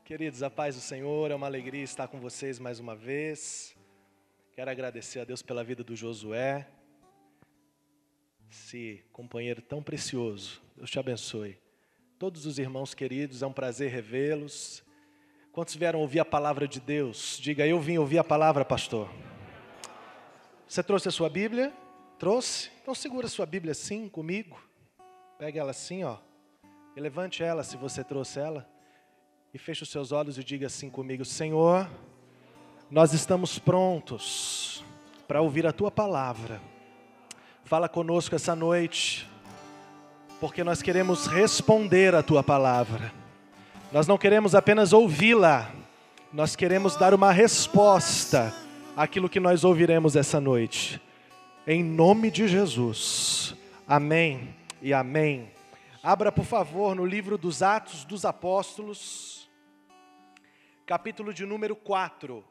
Queridos, a paz do Senhor, é uma alegria estar com vocês mais uma vez. Quero agradecer a Deus pela vida do Josué, esse companheiro tão precioso. Deus te abençoe. Todos os irmãos queridos, é um prazer revê-los. Quantos vieram ouvir a palavra de Deus? Diga, eu vim ouvir a palavra, pastor. Você trouxe a sua Bíblia? Trouxe? Então segura a sua Bíblia assim comigo. Pegue ela assim, ó. E levante ela se você trouxe ela. E feche os seus olhos e diga assim comigo: Senhor, nós estamos prontos para ouvir a Tua palavra. Fala conosco essa noite, porque nós queremos responder a Tua palavra. Nós não queremos apenas ouvi-la, nós queremos dar uma resposta àquilo que nós ouviremos essa noite. Em nome de Jesus. Amém e amém. Abra, por favor, no livro dos Atos dos Apóstolos, capítulo de número 4.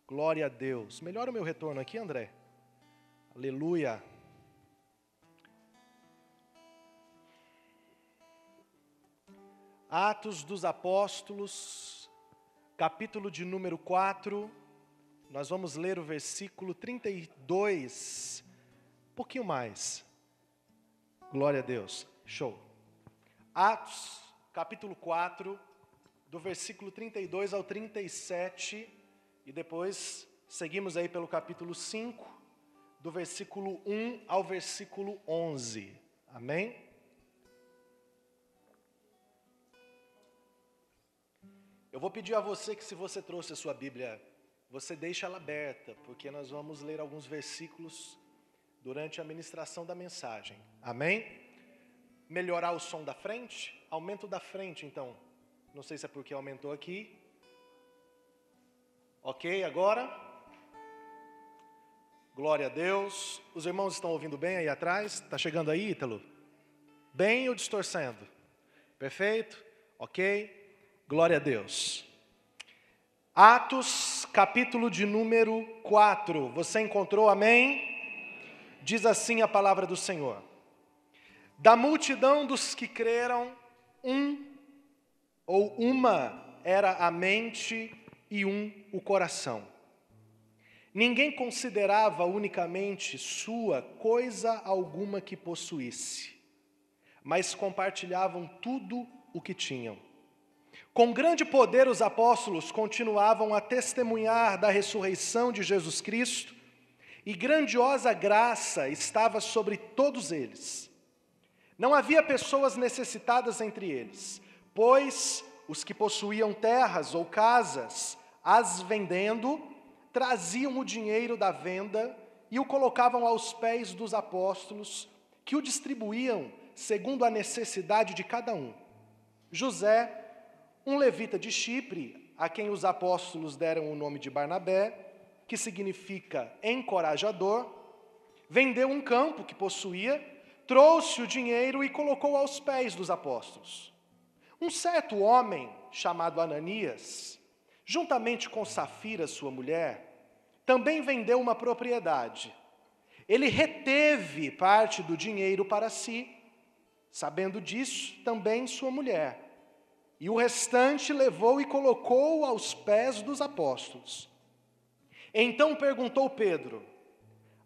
Glória a Deus. Melhora o meu retorno aqui, André. Aleluia. Atos dos Apóstolos, capítulo de número 4. Nós vamos ler o versículo 32. Um pouquinho mais. Glória a Deus. Show. Atos, capítulo 4. Do versículo 32 ao 37, e depois seguimos aí pelo capítulo 5, do versículo 1 ao versículo 11. Amém? Eu vou pedir a você que, se você trouxe a sua Bíblia, você deixe ela aberta, porque nós vamos ler alguns versículos durante a ministração da mensagem. Amém? Melhorar o som da frente? Aumento da frente, então. Não sei se é porque aumentou aqui. Ok, agora? Glória a Deus. Os irmãos estão ouvindo bem aí atrás? Está chegando aí, Ítalo? Bem ou distorcendo? Perfeito? Ok? Glória a Deus. Atos, capítulo de número 4. Você encontrou, amém? Diz assim a palavra do Senhor. Da multidão dos que creram, uma era a mente e o coração. Ninguém considerava unicamente sua coisa alguma que possuísse, mas compartilhavam tudo o que tinham. Com grande poder os apóstolos continuavam a testemunhar da ressurreição de Jesus Cristo, e grandiosa graça estava sobre todos eles. Não havia pessoas necessitadas entre eles, pois os que possuíam terras ou casas, as vendendo, traziam o dinheiro da venda e o colocavam aos pés dos apóstolos, que o distribuíam segundo a necessidade de cada um. José, um levita de Chipre, a quem os apóstolos deram o nome de Barnabé, que significa encorajador, vendeu um campo que possuía, trouxe o dinheiro e colocou aos pés dos apóstolos. Um certo homem, chamado Ananias, juntamente com Safira, sua mulher, também vendeu uma propriedade. Ele reteve parte do dinheiro para si, sabendo disso, também sua mulher, e o restante levou e colocou aos pés dos apóstolos. Então perguntou Pedro: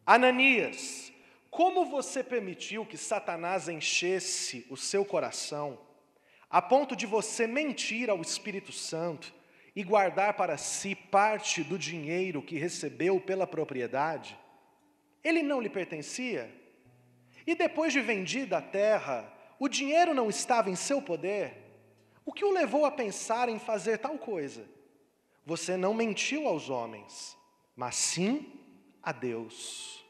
Ananias, como você permitiu que Satanás enchesse o seu coração, a ponto de você mentir ao Espírito Santo e guardar para si parte do dinheiro que recebeu pela propriedade? Ele não lhe pertencia? E depois de vendida a terra, o dinheiro não estava em seu poder? O que o levou a pensar em fazer tal coisa? Você não mentiu aos homens, mas sim a Deus.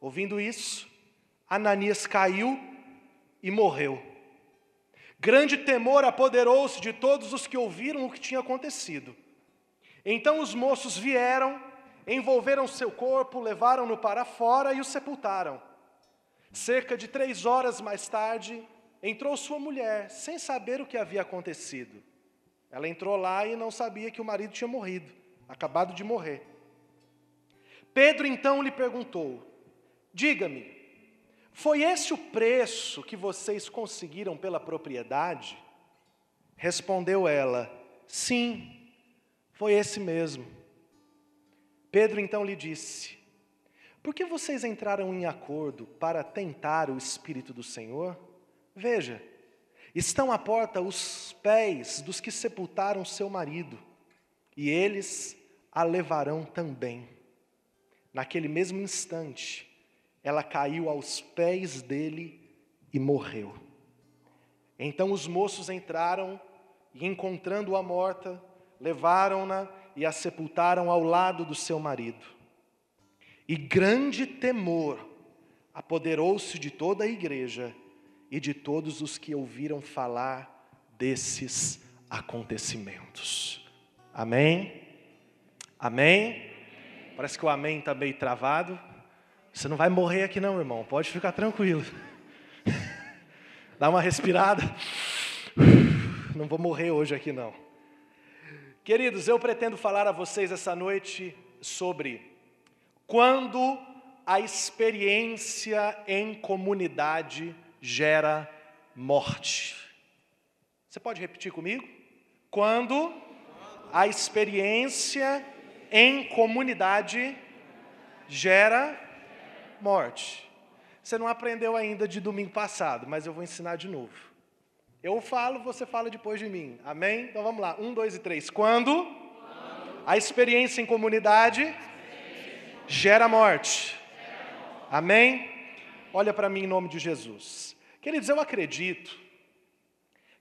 Ouvindo isso, Ananias caiu e morreu. Grande temor apoderou-se de todos os que ouviram o que tinha acontecido. Então os moços vieram, envolveram seu corpo, levaram-no para fora e o sepultaram. Cerca de 3 horas mais tarde, entrou sua mulher, sem saber o que havia acontecido. Ela entrou lá e não sabia que o marido tinha morrido, acabado de morrer. Pedro então lhe perguntou: diga-me, foi esse o preço que vocês conseguiram pela propriedade? Respondeu ela: sim, foi esse mesmo. Pedro então lhe disse: por que vocês entraram em acordo para tentar o Espírito do Senhor? Veja, estão à porta os pés dos que sepultaram seu marido, e eles a levarão também. Naquele mesmo instante, ela caiu aos pés dele e morreu. Então os moços entraram e, encontrando-a morta, levaram-na e a sepultaram ao lado do seu marido. E grande temor apoderou-se de toda a igreja e de todos os que ouviram falar desses acontecimentos. Amém? Amém? Parece que o amém está meio travado. Você não vai morrer aqui não, irmão. Pode ficar tranquilo. Dá uma respirada. Não vou morrer hoje aqui não. Queridos, eu pretendo falar a vocês essa noite sobre quando a experiência em comunidade gera morte. Você pode repetir comigo? Quando a experiência em comunidade gera morte. Você não aprendeu ainda de domingo passado, mas eu vou ensinar de novo. Eu falo, você fala depois de mim. Amém? Então vamos lá. 1, 2 e 3. Quando a experiência em comunidade gera morte. Amém? Olha para mim em nome de Jesus. Queridos, eu acredito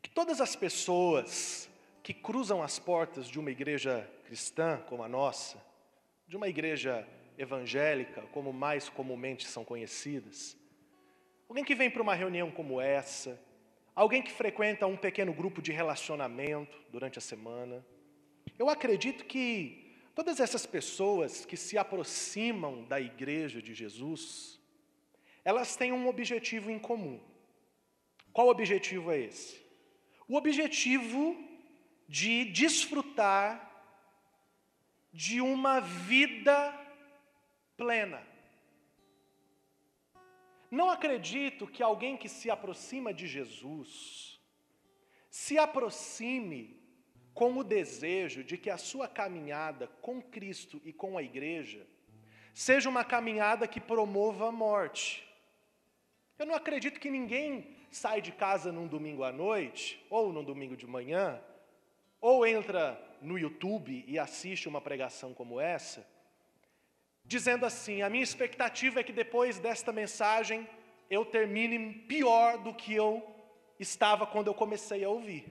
que todas as pessoas que cruzam as portas de uma igreja cristã como a nossa, de uma igreja evangélica, como mais comumente são conhecidas, alguém que vem para uma reunião como essa, alguém que frequenta um pequeno grupo de relacionamento durante a semana, eu acredito que todas essas pessoas que se aproximam da igreja de Jesus, elas têm um objetivo em comum. Qual objetivo é esse? O objetivo de desfrutar de uma vida plena. Não acredito que alguém que se aproxima de Jesus se aproxime com o desejo de que a sua caminhada com Cristo e com a igreja seja uma caminhada que promova a morte. Eu não acredito que ninguém sai de casa num domingo à noite, ou num domingo de manhã, ou entra no YouTube e assiste uma pregação como essa, dizendo assim: a minha expectativa é que depois desta mensagem eu termine pior do que eu estava quando eu comecei a ouvir.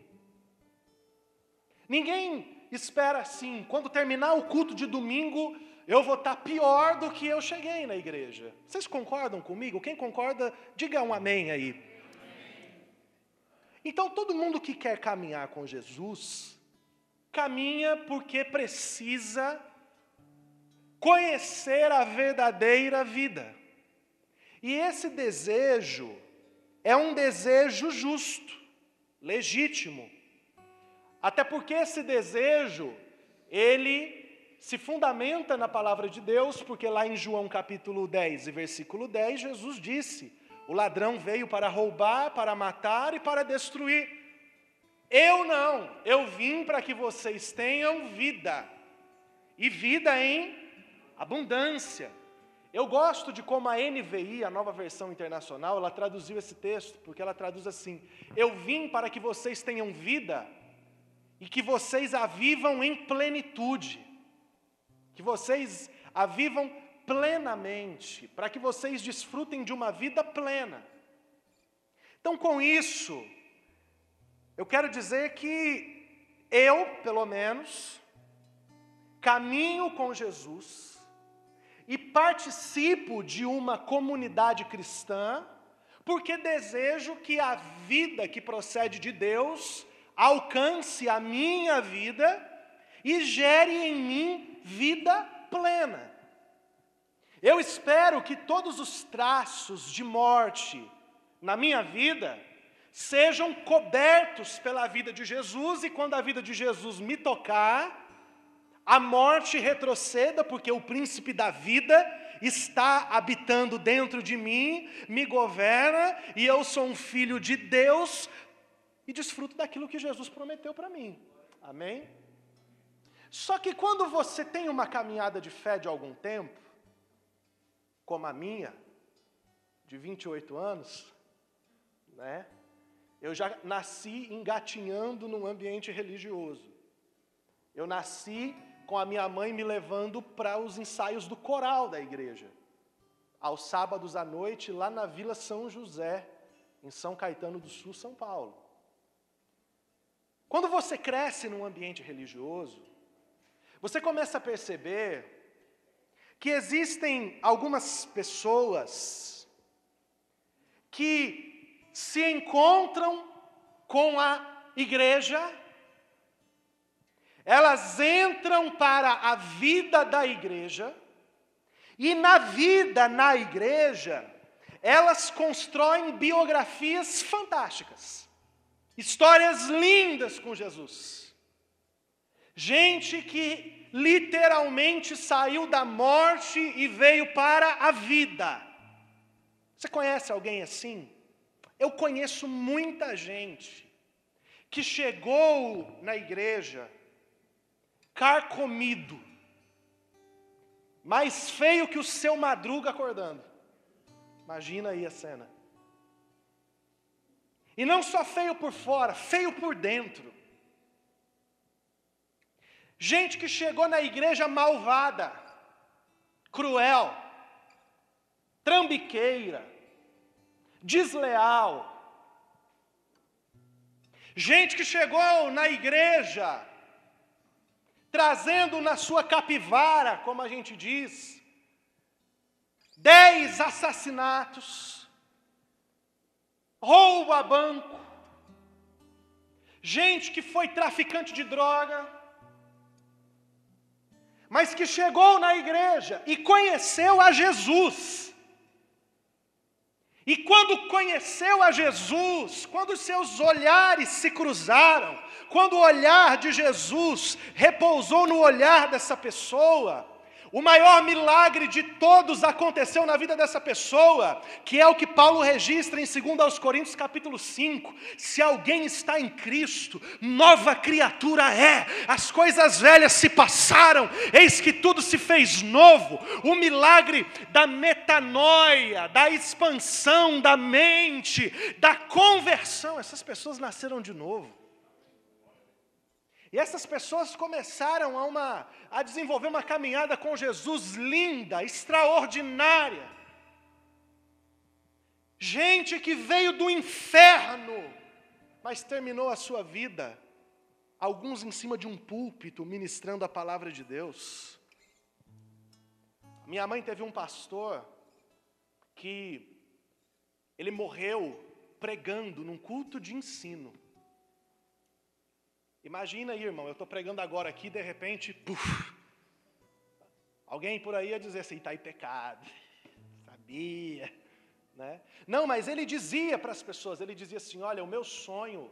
Ninguém espera assim, quando terminar o culto de domingo, eu vou estar pior do que eu cheguei na igreja. Vocês concordam comigo? Quem concorda, diga um amém aí. Então todo mundo que quer caminhar com Jesus, caminha porque precisa conhecer a verdadeira vida. E esse desejo é um desejo justo, legítimo. Até porque esse desejo, ele se fundamenta na palavra de Deus, porque lá em João capítulo 10 e versículo 10, Jesus disse: o ladrão veio para roubar, para matar e para destruir. Eu não, eu vim para que vocês tenham vida, e vida em abundância. Eu gosto de como a NVI, a Nova Versão Internacional, ela traduziu esse texto, porque ela traduz assim: eu vim para que vocês tenham vida, e que vocês a vivam em plenitude, que vocês a vivam plenamente, para que vocês desfrutem de uma vida plena. Então, com isso, eu quero dizer que eu, pelo menos, caminho com Jesus e participo de uma comunidade cristã, porque desejo que a vida que procede de Deus alcance a minha vida e gere em mim vida plena. Eu espero que todos os traços de morte na minha vida sejam cobertos pela vida de Jesus, e quando a vida de Jesus me tocar, a morte retroceda, porque o príncipe da vida está habitando dentro de mim, me governa, e eu sou um filho de Deus, e desfruto daquilo que Jesus prometeu para mim. Amém? Só que quando você tem uma caminhada de fé de algum tempo, como a minha, de 28 anos, né? Eu já nasci engatinhando num ambiente religioso. Eu nasci com a minha mãe me levando para os ensaios do coral da igreja, aos sábados à noite, lá na Vila São José, em São Caetano do Sul, São Paulo. Quando você cresce num ambiente religioso, você começa a perceber que existem algumas pessoas que se encontram com a igreja, elas entram para a vida da igreja, e na vida na igreja, elas constroem biografias fantásticas, histórias lindas com Jesus. Gente que literalmente saiu da morte e veio para a vida. Você conhece alguém assim? Eu conheço muita gente que chegou na igreja carcomido, mais feio que o seu Madruga acordando. Imagina aí a cena. E não só feio por fora, feio por dentro. Gente que chegou na igreja malvada, cruel, trambiqueira, desleal. Gente que chegou na igreja trazendo na sua capivara, como a gente diz, 10 assassinatos, roubo a banco, gente que foi traficante de droga, mas que chegou na igreja e conheceu a Jesus. E quando conheceu a Jesus, quando os seus olhares se cruzaram, quando o olhar de Jesus repousou no olhar dessa pessoa, o maior milagre de todos aconteceu na vida dessa pessoa, que é o que Paulo registra em 2 Coríntios capítulo 5. Se alguém está em Cristo, nova criatura é. As coisas velhas se passaram, eis que tudo se fez novo. O milagre da metanoia, da expansão da mente, da conversão. Essas pessoas nasceram de novo. E essas pessoas começaram a desenvolver uma caminhada com Jesus linda, extraordinária. Gente que veio do inferno, mas terminou a sua vida, alguns em cima de um púlpito, ministrando a palavra de Deus. Minha mãe teve um pastor que ele morreu pregando num culto de ensino. Imagina aí, irmão, eu estou pregando agora aqui, de repente, puf, alguém por aí ia dizer assim, está aí pecado, sabia, né? Não, mas ele dizia para as pessoas, ele dizia assim, olha, o meu sonho,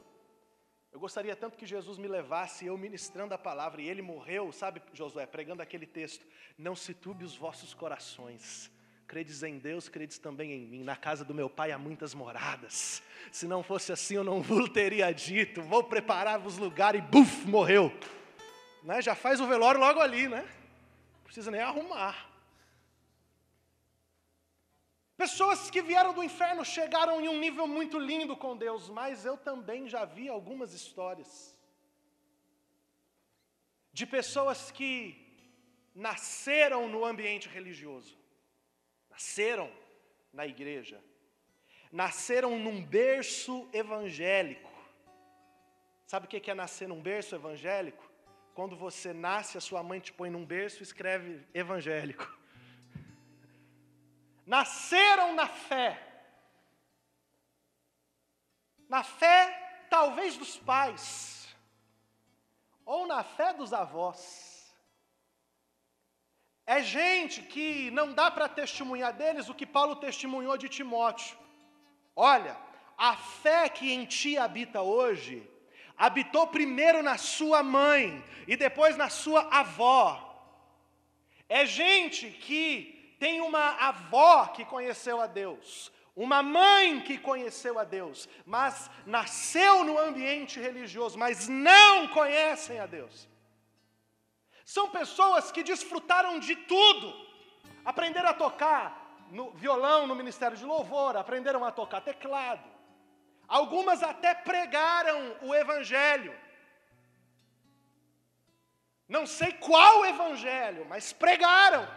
eu gostaria tanto que Jesus me levasse, eu ministrando a palavra, e ele morreu, sabe, Josué, pregando aquele texto, não se turbe os vossos corações, credes em Deus, credes também em mim. Na casa do meu pai há muitas moradas. Se não fosse assim, eu não vos teria dito. Vou preparar-vos lugar e buf, morreu. Né? Já faz o velório logo ali, né? Não precisa nem arrumar. Pessoas que vieram do inferno chegaram em um nível muito lindo com Deus, mas eu também já vi algumas histórias de pessoas que nasceram no ambiente religioso. Nasceram na igreja, nasceram num berço evangélico. Sabe o que é nascer num berço evangélico? Quando você nasce, a sua mãe te põe num berço e escreve evangélico. Nasceram na fé talvez dos pais, ou na fé dos avós. É gente que não dá para testemunhar deles o que Paulo testemunhou de Timóteo. Olha, a fé que em ti habita hoje, habitou primeiro na sua mãe e depois na sua avó. É gente que tem uma avó que conheceu a Deus, Uma mãe que conheceu a Deus, mas nasceu no ambiente religioso, mas não conhecem a Deus. São pessoas que desfrutaram de tudo. Aprenderam a tocar no violão no ministério de louvor, aprenderam a tocar teclado. Algumas até pregaram o evangelho. Não sei qual evangelho, mas pregaram.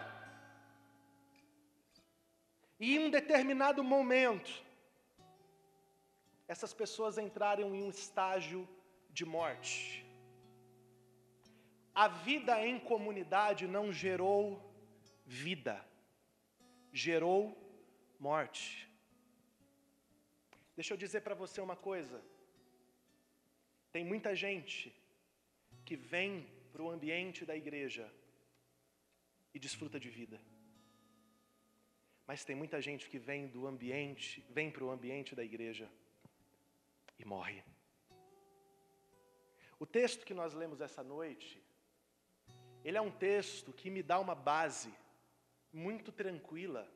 E em um determinado momento, essas pessoas entraram em um estágio de morte. A vida em comunidade não gerou vida, gerou morte. Deixa eu dizer para você uma coisa. Tem muita gente que vem para o ambiente da igreja e desfruta de vida. Mas tem muita gente que vem para o ambiente da igreja e morre. O texto que nós lemos essa noite, ele é um texto que me dá uma base muito tranquila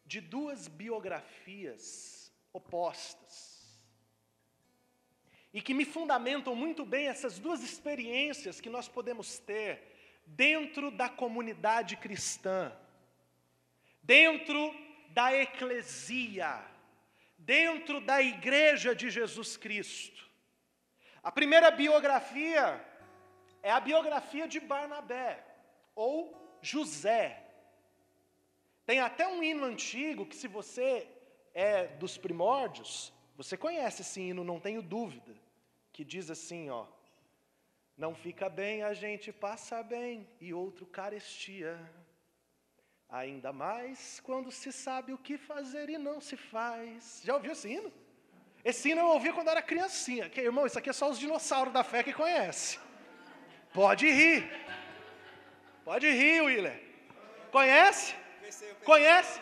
de duas biografias opostas. E que me fundamentam muito bem essas duas experiências que nós podemos ter dentro da comunidade cristã, dentro da eclesia, dentro da igreja de Jesus Cristo. A primeira biografia é a biografia de Barnabé, ou José. Tem até um hino antigo que, se você é dos primórdios, você conhece esse hino, não tenho dúvida, que diz assim, ó: não fica bem, a gente passa bem, e outro carestia. Ainda mais quando se sabe o que fazer e não se faz. Já ouviu esse hino? Esse hino eu ouvi quando era criancinha. Irmão, isso aqui é só os dinossauros da fé que conhecem. Pode rir. Pode rir, Willer. Conhece? Conhece?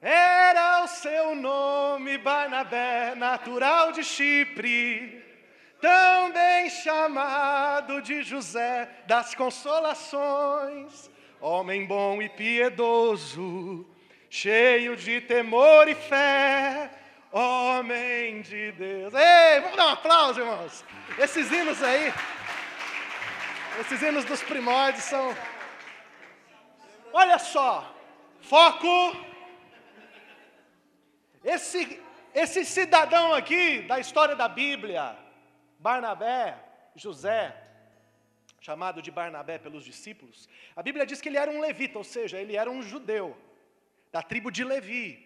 Era o seu nome Barnabé, natural de Chipre, também chamado de José das Consolações, homem bom e piedoso, cheio de temor e fé, homem de Deus. Ei, vamos dar um aplauso, irmãos. Esses hinos aí, esses hinos dos primórdios são... Olha só, foco. Esse cidadão aqui da história da Bíblia, Barnabé, José, chamado de Barnabé pelos discípulos, a Bíblia diz que ele era um levita, ou seja, ele era um judeu, da tribo de Levi,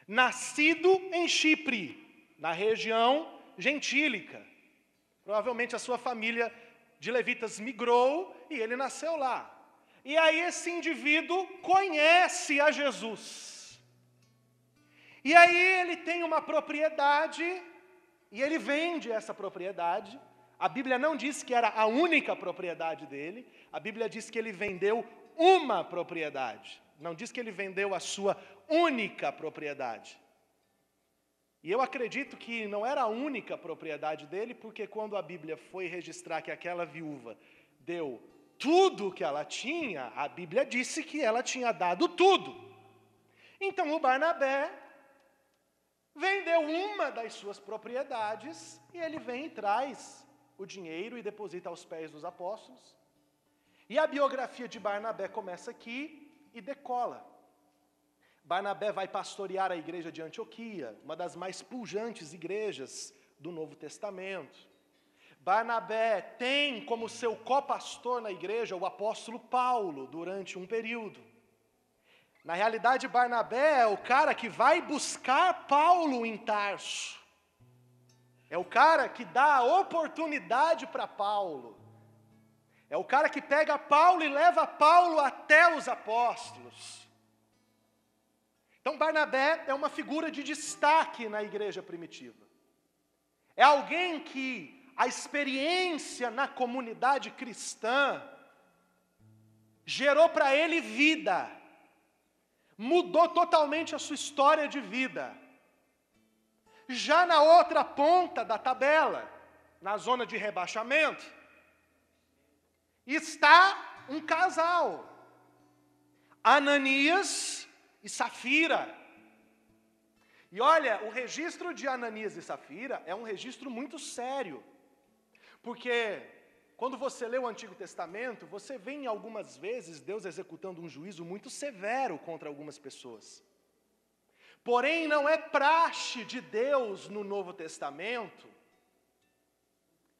nascido em Chipre, na região gentílica. Provavelmente a sua família de levitas migrou e ele nasceu lá. E aí esse indivíduo conhece a Jesus. E aí ele tem uma propriedade e ele vende essa propriedade. A Bíblia não diz que era a única propriedade dele. A Bíblia diz que ele vendeu uma propriedade. Não diz que ele vendeu a sua única propriedade. E eu acredito que não era a única propriedade dele, porque quando a Bíblia foi registrar que aquela viúva deu tudo que ela tinha, a Bíblia disse que ela tinha dado tudo. Então o Barnabé vendeu uma das suas propriedades e ele vem e traz o dinheiro e deposita aos pés dos apóstolos. E a biografia de Barnabé começa aqui e decola. Barnabé vai pastorear a igreja de Antioquia, uma das mais pujantes igrejas do Novo Testamento. Barnabé tem como seu copastor na igreja o apóstolo Paulo durante um período. Na realidade, Barnabé é o cara que vai buscar Paulo em Tarso. É o cara que dá a oportunidade para Paulo. É o cara que pega Paulo e leva Paulo até os apóstolos. Então, Barnabé é uma figura de destaque na igreja primitiva. É alguém que a experiência na comunidade cristã gerou para ele vida. Mudou totalmente a sua história de vida. Já na outra ponta da tabela, na zona de rebaixamento, está um casal. Ananias e Safira. E olha, o registro de Ananias e Safira é um registro muito sério, porque quando você lê o Antigo Testamento, você vê em algumas vezes Deus executando um juízo muito severo contra algumas pessoas. Porém, não é praxe de Deus no Novo Testamento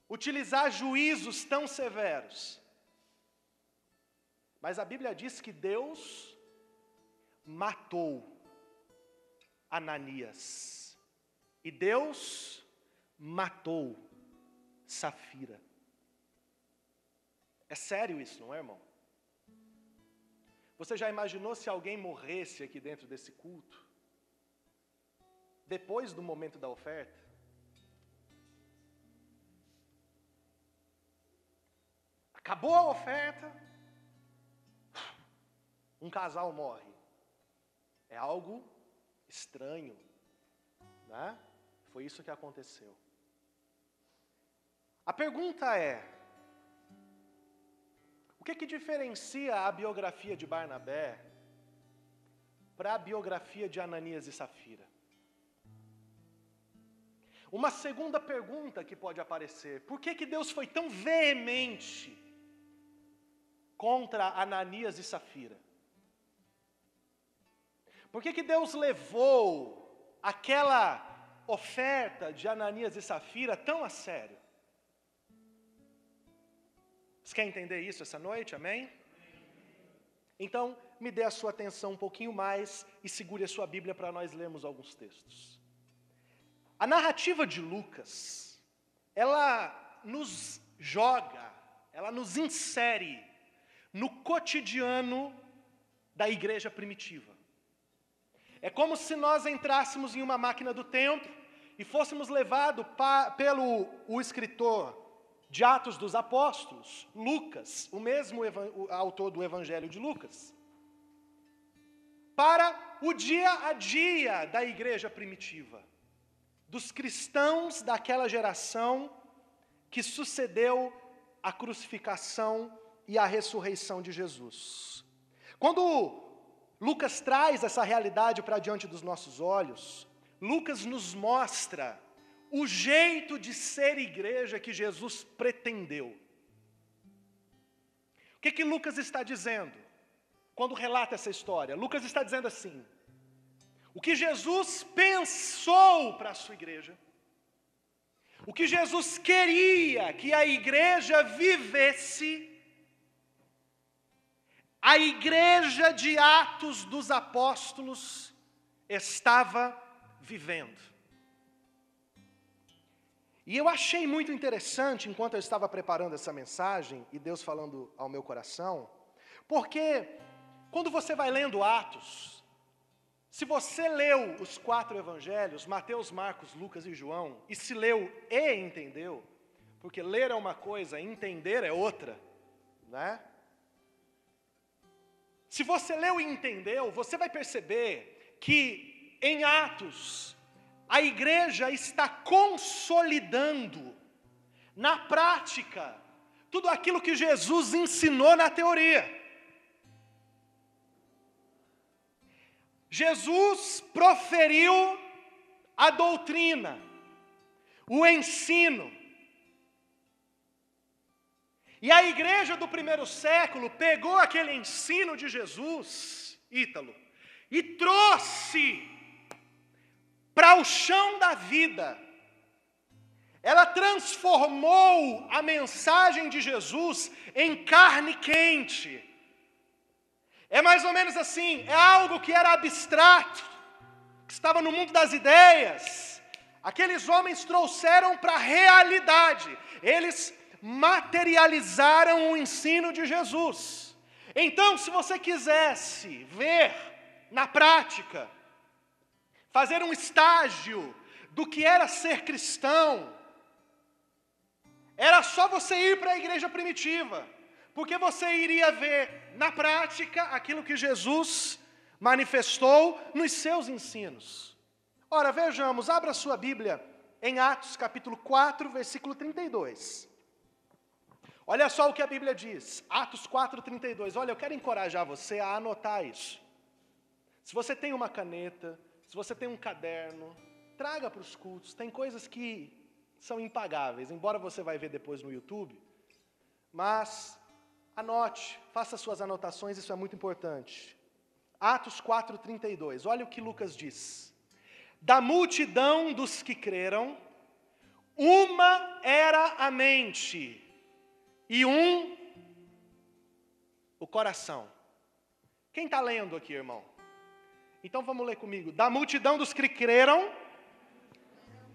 utilizar juízos tão severos. Mas a Bíblia diz que Deus matou Ananias. E Deus matou Safira. É sério isso, não é, irmão? Você já imaginou se alguém morresse aqui dentro desse culto? Depois do momento da oferta? Acabou a oferta, um casal morre. É algo estranho, né? Foi isso que aconteceu. A pergunta é: o que diferencia a biografia de Barnabé para a biografia de Ananias e Safira? Uma segunda pergunta que pode aparecer: por que Deus foi tão veemente contra Ananias e Safira? Por que Deus levou aquela oferta de Ananias e Safira tão a sério? Você quer entender isso essa noite, amém? Então, me dê a sua atenção um pouquinho mais e segure a sua Bíblia para nós lermos alguns textos. A narrativa de Lucas, ela nos joga, ela nos insere no cotidiano da igreja primitiva. É como se nós entrássemos em uma máquina do tempo e fôssemos levados pelo escritor de Atos dos Apóstolos, Lucas, o mesmo autor do Evangelho de Lucas, para o dia a dia da igreja primitiva, dos cristãos daquela geração que sucedeu a crucificação e a ressurreição de Jesus. Quando Lucas traz essa realidade para diante dos nossos olhos, Lucas nos mostra o jeito de ser igreja que Jesus pretendeu. O que Lucas está dizendo quando relata essa história? Lucas está dizendo assim: o que Jesus pensou para a sua igreja, o que Jesus queria que a igreja vivesse, a igreja de Atos dos Apóstolos estava vivendo. E eu achei muito interessante, enquanto eu estava preparando essa mensagem, e Deus falando ao meu coração, porque quando você vai lendo Atos, se você leu os 4 evangelhos, Mateus, Marcos, Lucas e João, e se leu e entendeu, porque ler é uma coisa, entender é outra, né? Se você leu e entendeu, você vai perceber que em Atos, a igreja está consolidando na prática tudo aquilo que Jesus ensinou na teoria. Jesus proferiu a doutrina, o ensino. E a igreja do primeiro século pegou aquele ensino de Jesus, Ítalo, e trouxe para o chão da vida. Ela transformou a mensagem de Jesus em carne quente. É mais ou menos assim, é algo que era abstrato, que estava no mundo das ideias. Aqueles homens trouxeram para a realidade, eles materializaram o ensino de Jesus. Então, se você quisesse ver na prática, fazer um estágio do que era ser cristão, era só você ir para a igreja primitiva, porque você iria ver na prática aquilo que Jesus manifestou nos seus ensinos. Ora, vejamos, abra sua Bíblia em Atos capítulo 4, versículo 32. Olha só o que a Bíblia diz, Atos 4:32. Olha, eu quero encorajar você a anotar isso. Se você tem uma caneta, se você tem um caderno, traga para os cultos. Tem coisas que são impagáveis, embora você vai ver depois no YouTube. Mas anote, faça suas anotações, isso é muito importante. Atos 4:32, olha o que Lucas diz. Da multidão dos que creram, uma era a mente e o coração. Quem está lendo aqui, irmão? Então vamos ler comigo. Da multidão dos que creram,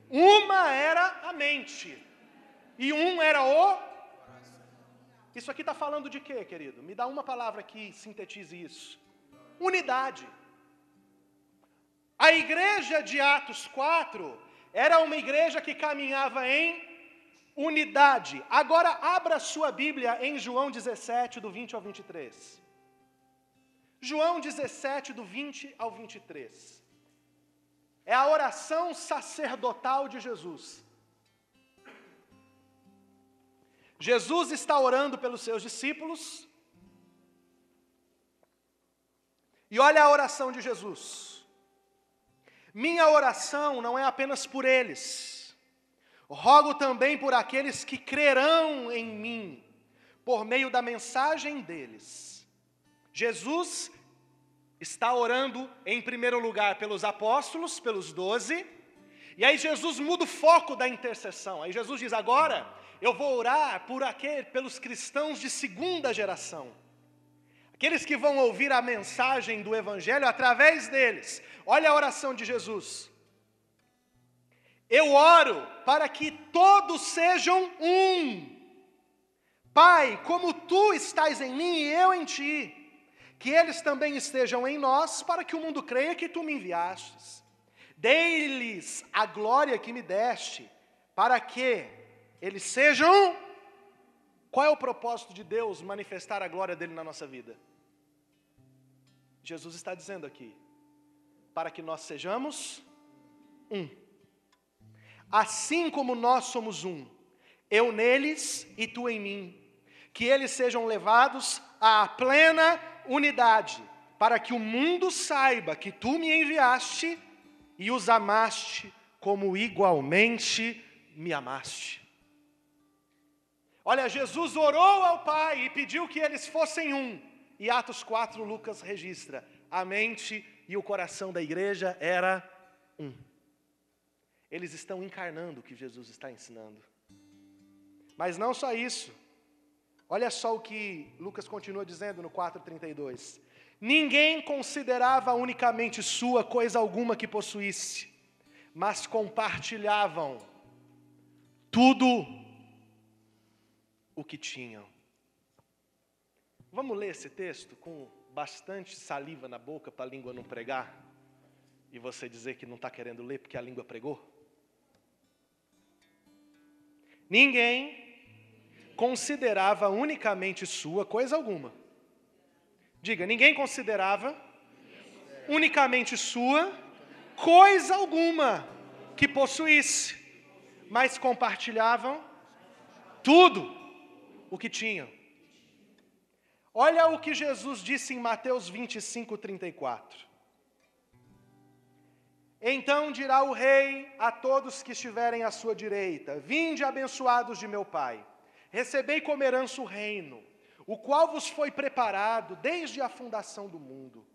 uma era a mente e era o... Isso aqui está falando de quê, querido? Me dá uma palavra que sintetize isso. Unidade. A igreja de Atos 4 era uma igreja que caminhava em unidade. Agora abra sua Bíblia em João 17, do 20 ao 23. João 17, do 20 ao 23. É a oração sacerdotal de Jesus. Jesus está orando pelos seus discípulos. E olha a oração de Jesus. Minha oração não é apenas por eles. Rogo também por aqueles que crerão em mim, por meio da mensagem deles. Jesus está orando em primeiro lugar pelos apóstolos, pelos 12. E aí Jesus muda o foco da intercessão. Aí Jesus diz, agora eu vou orar pelos cristãos de segunda geração. Aqueles que vão ouvir a mensagem do Evangelho através deles. Olha a oração de Jesus. Eu oro para que todos sejam um. Pai, como tu estás em mim e eu em ti, que eles também estejam em nós, para que o mundo creia que tu me enviastes. Dei-lhes a glória que me deste, para que eles sejam... Qual é o propósito de Deus manifestar a glória dele na nossa vida? Jesus está dizendo aqui, para que nós sejamos um. Assim como nós somos um, eu neles e tu em mim, que eles sejam levados à plena unidade, para que o mundo saiba que tu me enviaste e os amaste como igualmente me amaste. Olha, Jesus orou ao Pai e pediu que eles fossem um. E Atos 4, Lucas registra, a mente e o coração da igreja era um. Eles estão encarnando o que Jesus está ensinando. Mas não só isso. Olha só o que Lucas continua dizendo no 4:32. Ninguém considerava unicamente sua coisa alguma que possuísse, mas compartilhavam tudo o que tinham. Vamos ler esse texto com bastante saliva na boca para a língua não pregar? E você dizer que não está querendo ler porque a língua pregou? Ninguém considerava unicamente sua coisa alguma. Diga, ninguém considerava unicamente sua coisa alguma que possuísse, mas compartilhavam tudo o que tinham. Olha o que Jesus disse em Mateus 25:34. Então dirá o rei a todos que estiverem à sua direita, vinde abençoados de meu Pai, recebei como herança o reino, o qual vos foi preparado desde a fundação do mundo.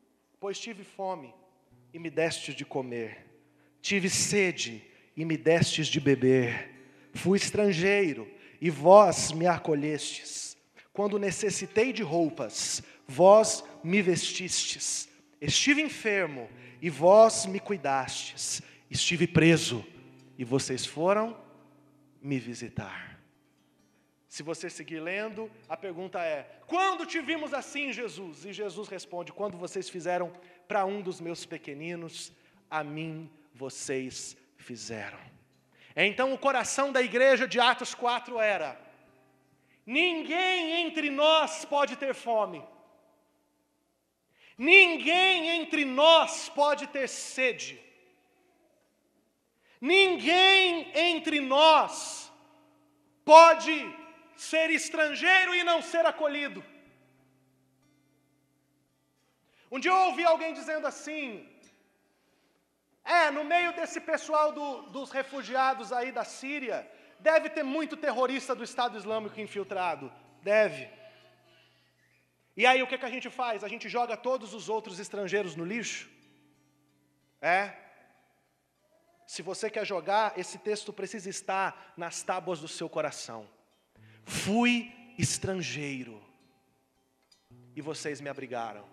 Pois tive fome e me destes de comer, tive sede e me destes de beber, fui estrangeiro e vós me acolhestes. Quando necessitei de roupas, vós me vestistes. Estive enfermo, e vós me cuidastes. Estive preso, e vocês foram me visitar. Se você seguir lendo, a pergunta é, quando te vimos assim, Jesus? E Jesus responde, quando vocês fizeram para um dos meus pequeninos, a mim vocês fizeram. Então o coração da igreja de Atos 4 era, ninguém entre nós pode ter fome. Ninguém entre nós pode ter sede. Ninguém entre nós pode ser estrangeiro e não ser acolhido. Um dia eu ouvi alguém dizendo assim, no meio desse pessoal dos refugiados aí da Síria, deve ter muito terrorista do Estado Islâmico infiltrado. Deve. E aí o que a gente faz? A gente joga todos os outros estrangeiros no lixo? Se você quer jogar, esse texto precisa estar nas tábuas do seu coração. Fui estrangeiro e vocês me abrigaram.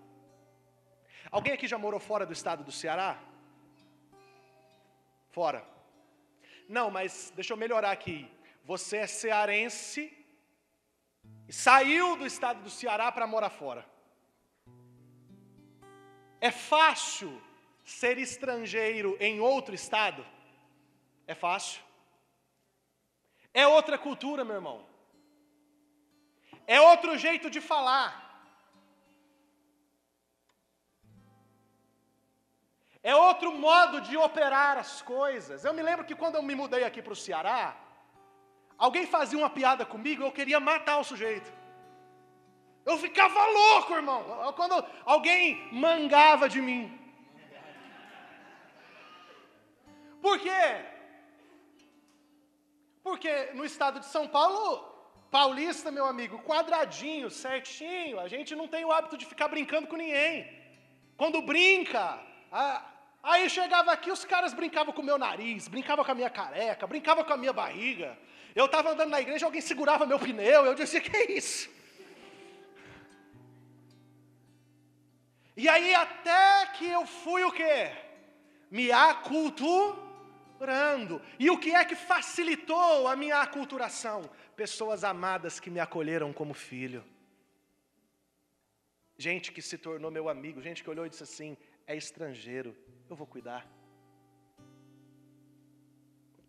Alguém aqui já morou fora do estado do Ceará? Fora. Não, mas deixa eu melhorar aqui. Você é cearense e saiu do estado do Ceará para morar fora. É fácil ser estrangeiro em outro estado? É fácil. É outra cultura, meu irmão. É outro jeito de falar. É outro modo de operar as coisas. Eu me lembro que quando eu me mudei aqui para o Ceará, alguém fazia uma piada comigo e eu queria matar o sujeito. Eu ficava louco, irmão, quando alguém mangava de mim. Por quê? Porque no estado de São Paulo, paulista, meu amigo, quadradinho, certinho, a gente não tem o hábito de ficar brincando com ninguém. Quando brinca, aí chegava aqui, os caras brincavam com o meu nariz, brincavam com a minha careca, brincavam com a minha barriga. Eu estava andando na igreja, alguém segurava meu pneu, eu dizia, que é isso? E aí até que eu fui o quê? Me aculturando. E o que é que facilitou a minha aculturação? Pessoas amadas que me acolheram como filho. Gente que se tornou meu amigo, gente que olhou e disse assim, é estrangeiro, eu vou cuidar.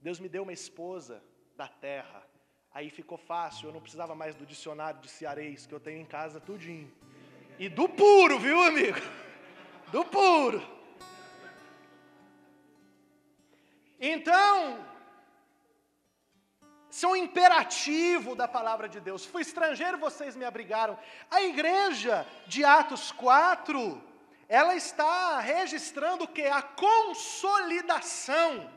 Deus me deu uma esposa da terra, aí ficou fácil, eu não precisava mais do dicionário de cearês, que eu tenho em casa tudinho. E do puro, viu, amigo? Do puro. Então, isso é um imperativo da palavra de Deus. Fui estrangeiro, vocês me abrigaram. A igreja de Atos 4, ela está registrando o quê? A consolidação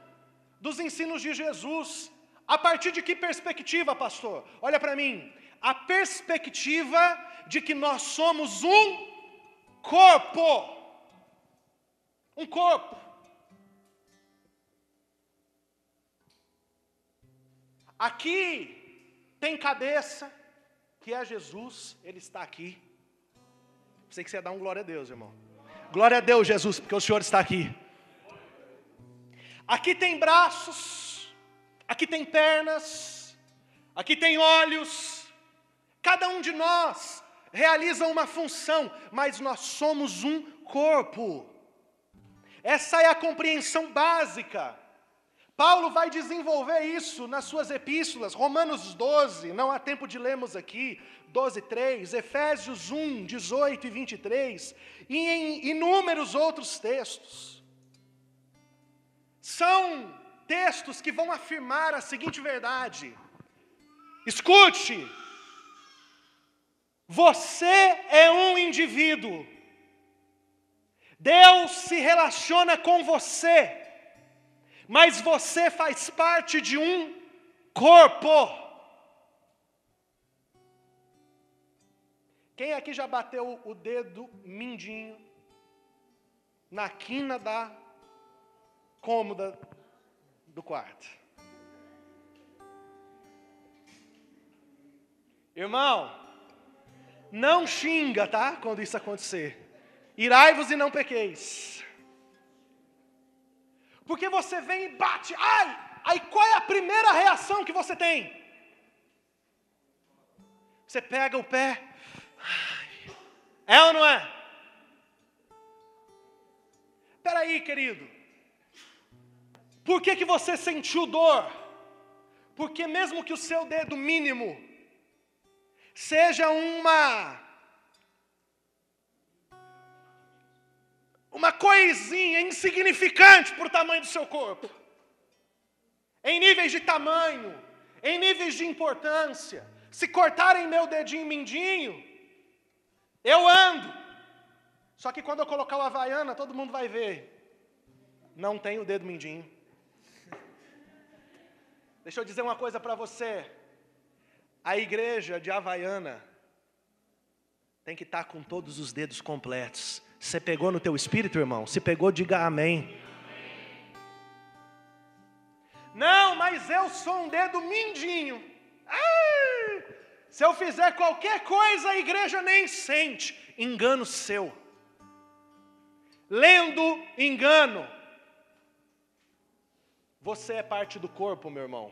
dos ensinos de Jesus. A partir de que perspectiva, pastor? Olha para mim. A perspectiva de que nós somos um corpo. Um corpo. Aqui tem cabeça, que é Jesus, Ele está aqui. Sei que você ia dar um glória a Deus, irmão. Glória a Deus, Jesus, porque o Senhor está aqui. Aqui tem braços, aqui tem pernas, aqui tem olhos. Cada um de nós realiza uma função, mas nós somos um corpo. Essa é a compreensão básica. Paulo vai desenvolver isso nas suas epístolas, Romanos 12, não há tempo de lermos aqui, 12:3, Efésios 1, 18 e 23, e em inúmeros outros textos. São textos que vão afirmar a seguinte verdade: escute, você é um indivíduo, Deus se relaciona com você, mas você faz parte de um corpo. Quem aqui já bateu o dedo mindinho na quina da cômoda do quarto? Irmão, não xinga, tá? Quando isso acontecer. Irai-vos e não pequeis. Porque você vem e bate, aí qual é a primeira reação que você tem? Você pega o pé, é ou não é? Espera aí, querido, por que você sentiu dor? Porque mesmo que o seu dedo mínimo seja uma coisinha insignificante para o tamanho do seu corpo, em níveis de tamanho, em níveis de importância, Se cortarem meu dedinho mindinho, eu ando. Só que quando eu colocar o Havaiana, todo mundo vai ver. Não tem o dedo mindinho. Deixa eu dizer uma coisa para você. A igreja de Havaiana tem que estar com todos os dedos completos. Você pegou no teu espírito, irmão? Se pegou, diga amém. Não, mas eu sou um dedo mindinho. Se eu fizer qualquer coisa, a igreja nem sente. Engano seu. Lendo engano. Você é parte do corpo, meu irmão.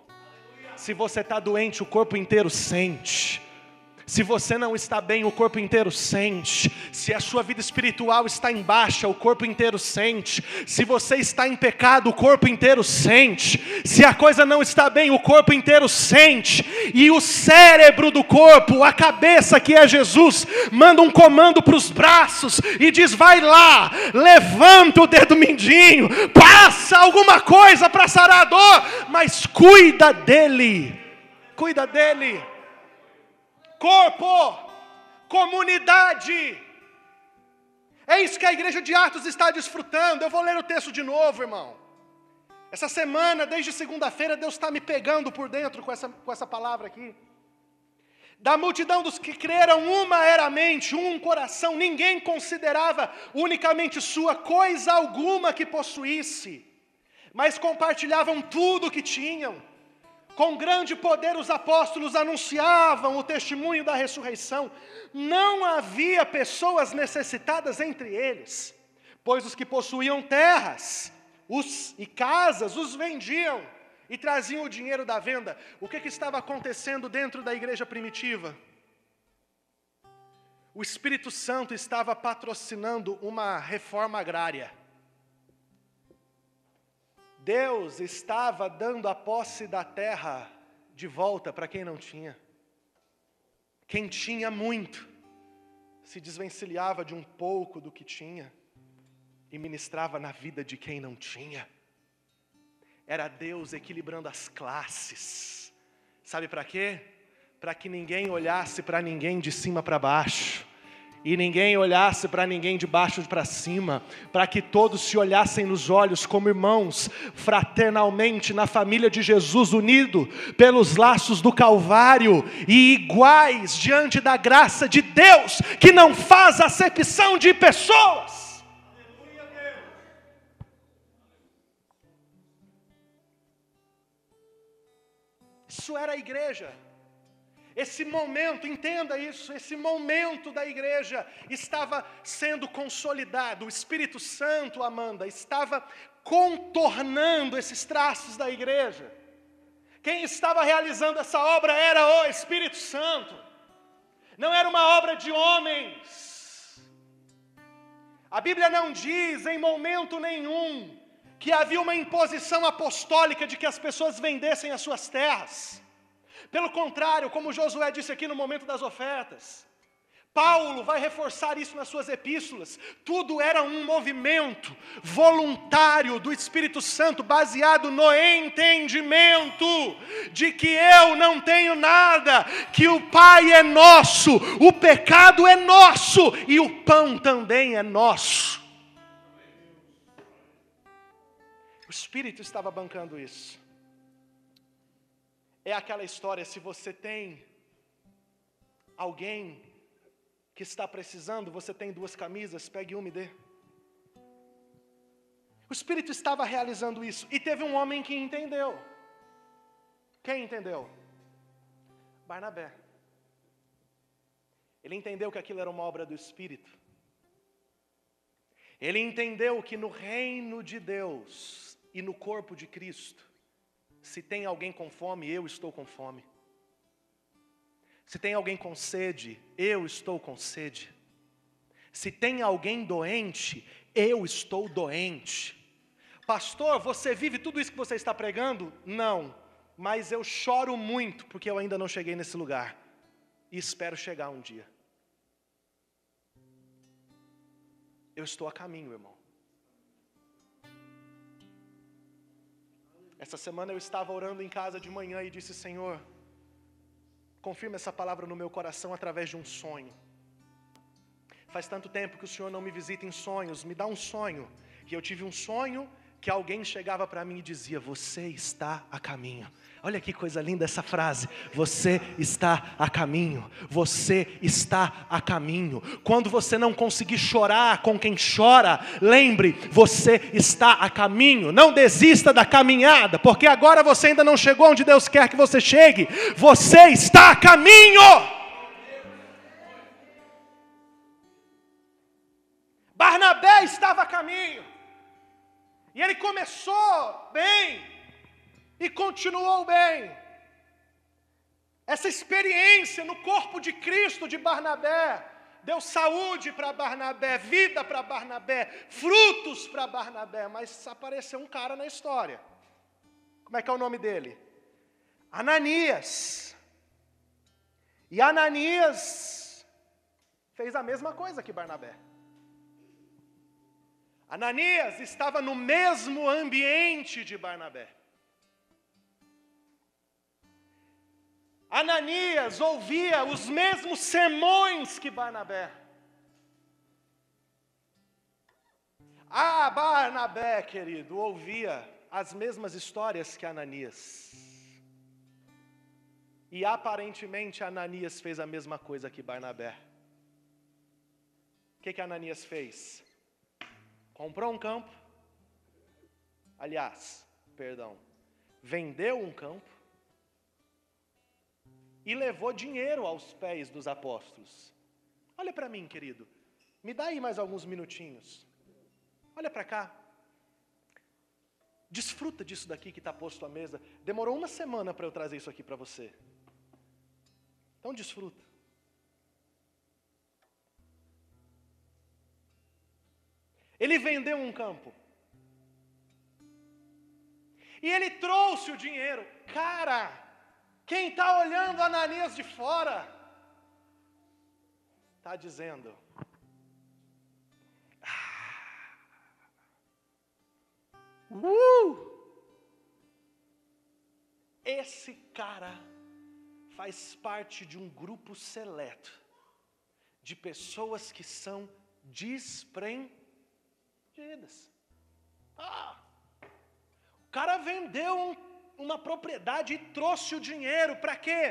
Se você está doente, o corpo inteiro sente. Se você não está bem, o corpo inteiro sente. Se a sua vida espiritual está em baixa, o corpo inteiro sente. Se você está em pecado, o corpo inteiro sente. Se a coisa não está bem, o corpo inteiro sente. E o cérebro do corpo, a cabeça que é Jesus, manda um comando para os braços e diz: vai lá, levanta o dedo mindinho, passa alguma coisa para sarar a dor, mas cuida dele. Cuida dele. Corpo, comunidade. É isso que a igreja de Atos está desfrutando. Eu vou ler o texto de novo, irmão. Essa semana, desde segunda-feira, Deus está me pegando por dentro com essa palavra aqui. Da multidão dos que creram, uma era a mente, um coração. Ninguém considerava unicamente sua coisa alguma que possuísse, mas compartilhavam tudo o que tinham. Com grande poder os apóstolos anunciavam o testemunho da ressurreição. Não havia pessoas necessitadas entre eles, pois os que possuíam terras e casas os vendiam e traziam o dinheiro da venda. O que estava acontecendo dentro da igreja primitiva? O Espírito Santo estava patrocinando uma reforma agrária. Deus estava dando a posse da terra de volta para quem não tinha. Quem tinha muito, se desvencilhava de um pouco do que tinha e ministrava na vida de quem não tinha. Era Deus equilibrando as classes. Sabe para quê? Para que ninguém olhasse para ninguém de cima para baixo. E ninguém olhasse para ninguém de baixo para cima, para que todos se olhassem nos olhos como irmãos, fraternalmente na família de Jesus, unido pelos laços do Calvário e iguais diante da graça de Deus, que não faz acepção de pessoas. Isso era a igreja. Esse momento, entenda isso, esse momento da igreja estava sendo consolidado. O Espírito Santo, Amanda, estava contornando esses traços da igreja. Quem estava realizando essa obra era o Espírito Santo. Não era uma obra de homens. A Bíblia não diz em momento nenhum que havia uma imposição apostólica de que as pessoas vendessem as suas terras. Pelo contrário, como Josué disse aqui no momento das ofertas, Paulo vai reforçar isso nas suas epístolas. Tudo era um movimento voluntário do Espírito Santo, baseado no entendimento de que eu não tenho nada, que o Pai é nosso, o pecado é nosso e o pão também é nosso. O Espírito estava bancando isso. É aquela história, se você tem alguém que está precisando, você tem 2 camisas, pegue uma e dê. O Espírito estava realizando isso, e teve um homem que entendeu. Quem entendeu? Barnabé. Ele entendeu que aquilo era uma obra do Espírito. Ele entendeu que no reino de Deus e no corpo de Cristo, se tem alguém com fome, eu estou com fome. Se tem alguém com sede, eu estou com sede. Se tem alguém doente, eu estou doente. Pastor, você vive tudo isso que você está pregando? Não, mas eu choro muito porque eu ainda não cheguei nesse lugar. E espero chegar um dia. Eu estou a caminho, irmão. Essa semana eu estava orando em casa de manhã e disse: Senhor, confirma essa palavra no meu coração através de um sonho. Faz tanto tempo que o Senhor não me visita em sonhos, me dá um sonho. E eu tive um sonho que alguém chegava para mim e dizia: você está a caminho. Olha que coisa linda essa frase. Você está a caminho. Você está a caminho. Quando você não conseguir chorar com quem chora, lembre, você está a caminho. Não desista da caminhada, porque agora você ainda não chegou onde Deus quer que você chegue. Você está a caminho. Barnabé estava a caminho. E ele começou bem e continuou bem. Essa experiência no corpo de Cristo de Barnabé deu saúde para Barnabé, vida para Barnabé, frutos para Barnabé. Mas apareceu um cara na história. Como é que é o nome dele? Ananias. E Ananias fez a mesma coisa que Barnabé. Ananias estava no mesmo ambiente de Barnabé. Ananias ouvia os mesmos sermões que Barnabé. Barnabé, querido, ouvia as mesmas histórias que Ananias. E aparentemente Ananias fez a mesma coisa que Barnabé. O que Ananias fez? Comprou um campo. Vendeu um campo. E levou dinheiro aos pés dos apóstolos. Olha para mim, querido. Me dá aí mais alguns minutinhos. Olha para cá. Desfruta disso daqui que está posto à mesa. Demorou uma semana para eu trazer isso aqui para você. Então desfruta. Ele vendeu um campo. E ele trouxe o dinheiro. Cara, quem está olhando Ananias de fora, está dizendo: esse cara faz parte de um grupo seleto de pessoas que são desprendidas. O cara vendeu uma propriedade e trouxe o dinheiro. Para quê?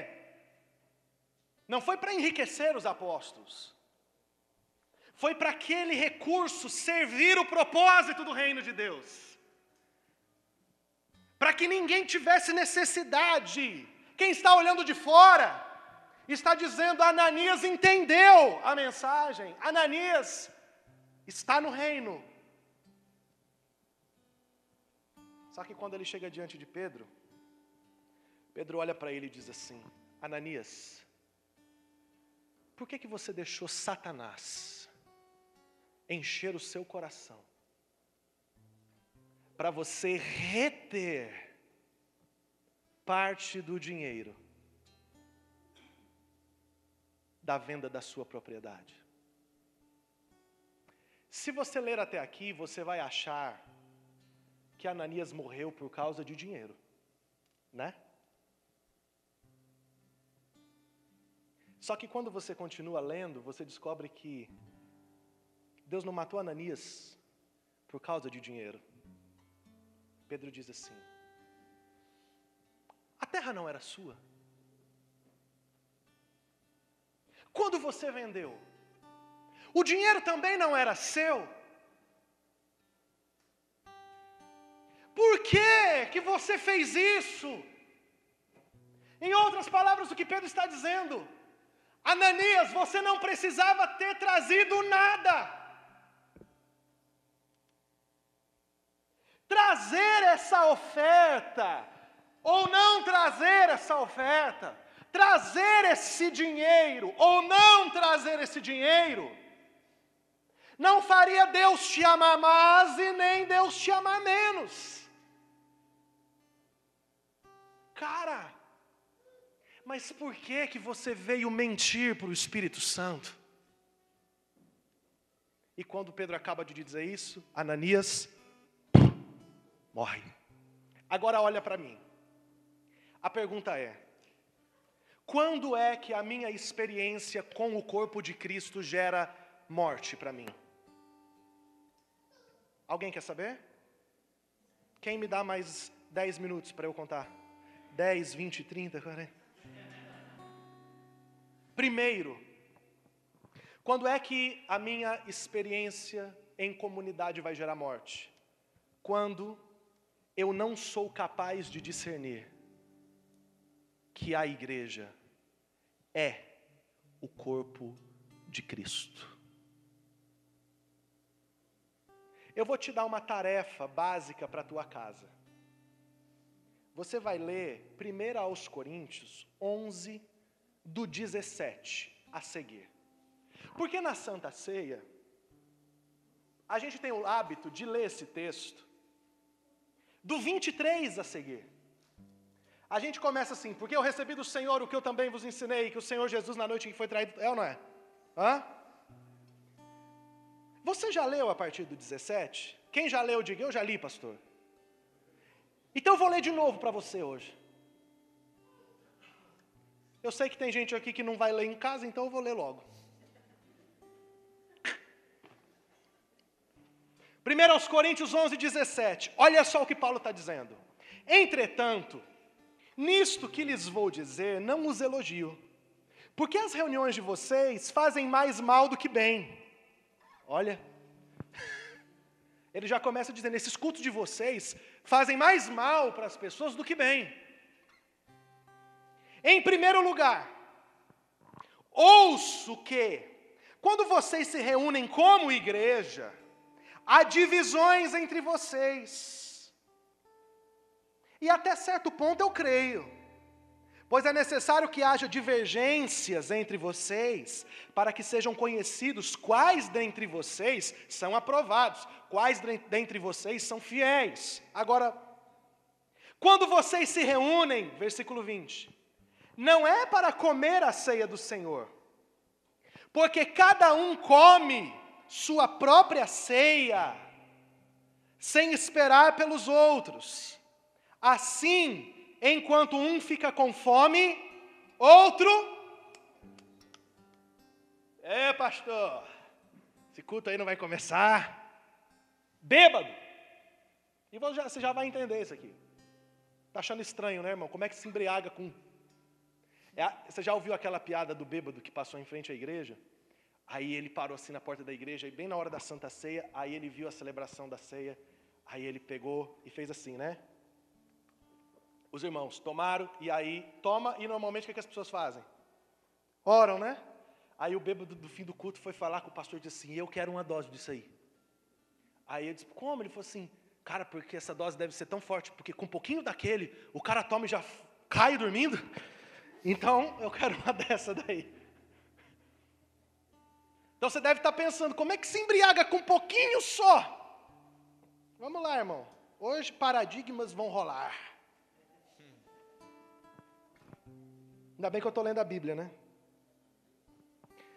Não foi para enriquecer os apóstolos. Foi para aquele recurso servir o propósito do reino de Deus. Para que ninguém tivesse necessidade. Quem está olhando de fora está dizendo: Ananias entendeu a mensagem. Ananias está no reino. Só que quando ele chega diante de Pedro, Pedro olha para ele e diz assim: Ananias, por que você deixou Satanás encher o seu coração para você reter parte do dinheiro da venda da sua propriedade? Se você ler até aqui, você vai achar que Ananias morreu por causa de dinheiro, né? Só que quando você continua lendo, você descobre que Deus não matou Ananias por causa de dinheiro. Pedro diz assim: a terra não era sua. Quando você vendeu, o dinheiro também não era seu. Por que você fez isso? Em outras palavras, o que Pedro está dizendo: Ananias, você não precisava ter trazido nada. Trazer essa oferta, ou não trazer essa oferta, trazer esse dinheiro, ou não trazer esse dinheiro, não faria Deus te amar mais e nem Deus te amar menos. Cara, mas por que você veio mentir para o Espírito Santo? E quando Pedro acaba de dizer isso, Ananias morre. Agora olha para mim. A pergunta é: Quando é que a minha experiência com o corpo de Cristo gera morte para mim? Alguém quer saber? Quem me dá mais 10 minutos para eu contar? 10, 20, 30, 40? Primeiro, quando é que a minha experiência em comunidade vai gerar morte? Quando eu não sou capaz de discernir que a igreja é o corpo de Cristo. Eu vou te dar uma tarefa básica para a tua casa. Você vai ler 1 aos Coríntios 11, do 17 a seguir. Porque na Santa Ceia, a gente tem o hábito de ler esse texto do 23 a seguir. A gente começa assim: porque eu recebi do Senhor o que eu também vos ensinei, que o Senhor Jesus na noite em que foi traído, é ou não é? Você já leu a partir do 17? Quem já leu, diga: eu já li, pastor. Então eu vou ler de novo para você hoje. Eu sei que tem gente aqui que não vai ler em casa, então eu vou ler logo. 1 aos Coríntios 11, 17. Olha só o que Paulo está dizendo. Entretanto, nisto que lhes vou dizer, não os elogio, porque as reuniões de vocês fazem mais mal do que bem. Olha, ele já começa dizendo: esses cultos de vocês fazem mais mal para as pessoas do que bem. Em primeiro lugar, ouço que, quando vocês se reúnem como igreja, há divisões entre vocês. E até certo ponto eu creio, pois é necessário que haja divergências entre vocês, para que sejam conhecidos quais dentre vocês são aprovados, quais dentre vocês são fiéis. Agora, quando vocês se reúnem, versículo 20, não é para comer a ceia do Senhor, porque cada um come sua própria ceia, sem esperar pelos outros. Assim, enquanto um fica com fome, outro... pastor, esse culto aí não vai começar. Bêbado. E você já vai entender isso aqui. Está achando estranho, né, irmão? Como é que se embriaga com... Você já ouviu aquela piada do bêbado que passou em frente à igreja? Aí ele parou assim na porta da igreja, e bem na hora da Santa Ceia, aí ele viu a celebração da ceia, aí ele pegou e fez assim, né? Os irmãos tomaram, e aí toma, e normalmente o que as pessoas fazem? Oram, né? Aí o bêbado do fim do culto foi falar com o pastor e disse assim: eu quero uma dose disso aí. Aí ele disse: como? Ele falou assim: cara, porque essa dose deve ser tão forte, porque com um pouquinho daquele, o cara toma e já cai dormindo. Então, eu quero uma dessa daí. Então você deve estar pensando: como é que se embriaga com um pouquinho só? Vamos lá, irmão. Hoje paradigmas vão rolar. Ainda bem que eu estou lendo a Bíblia, né?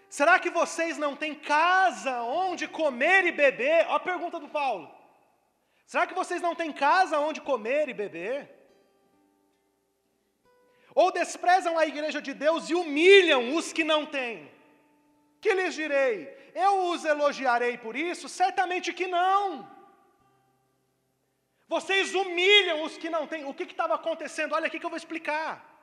Será que vocês não têm casa onde comer e beber? Olha a pergunta do Paulo. Será que vocês não têm casa onde comer e beber? Ou desprezam a igreja de Deus e humilham os que não têm? Que lhes direi? Eu os elogiarei por isso? Certamente que não. Vocês humilham os que não têm. O que estava acontecendo? Olha aqui que eu vou explicar.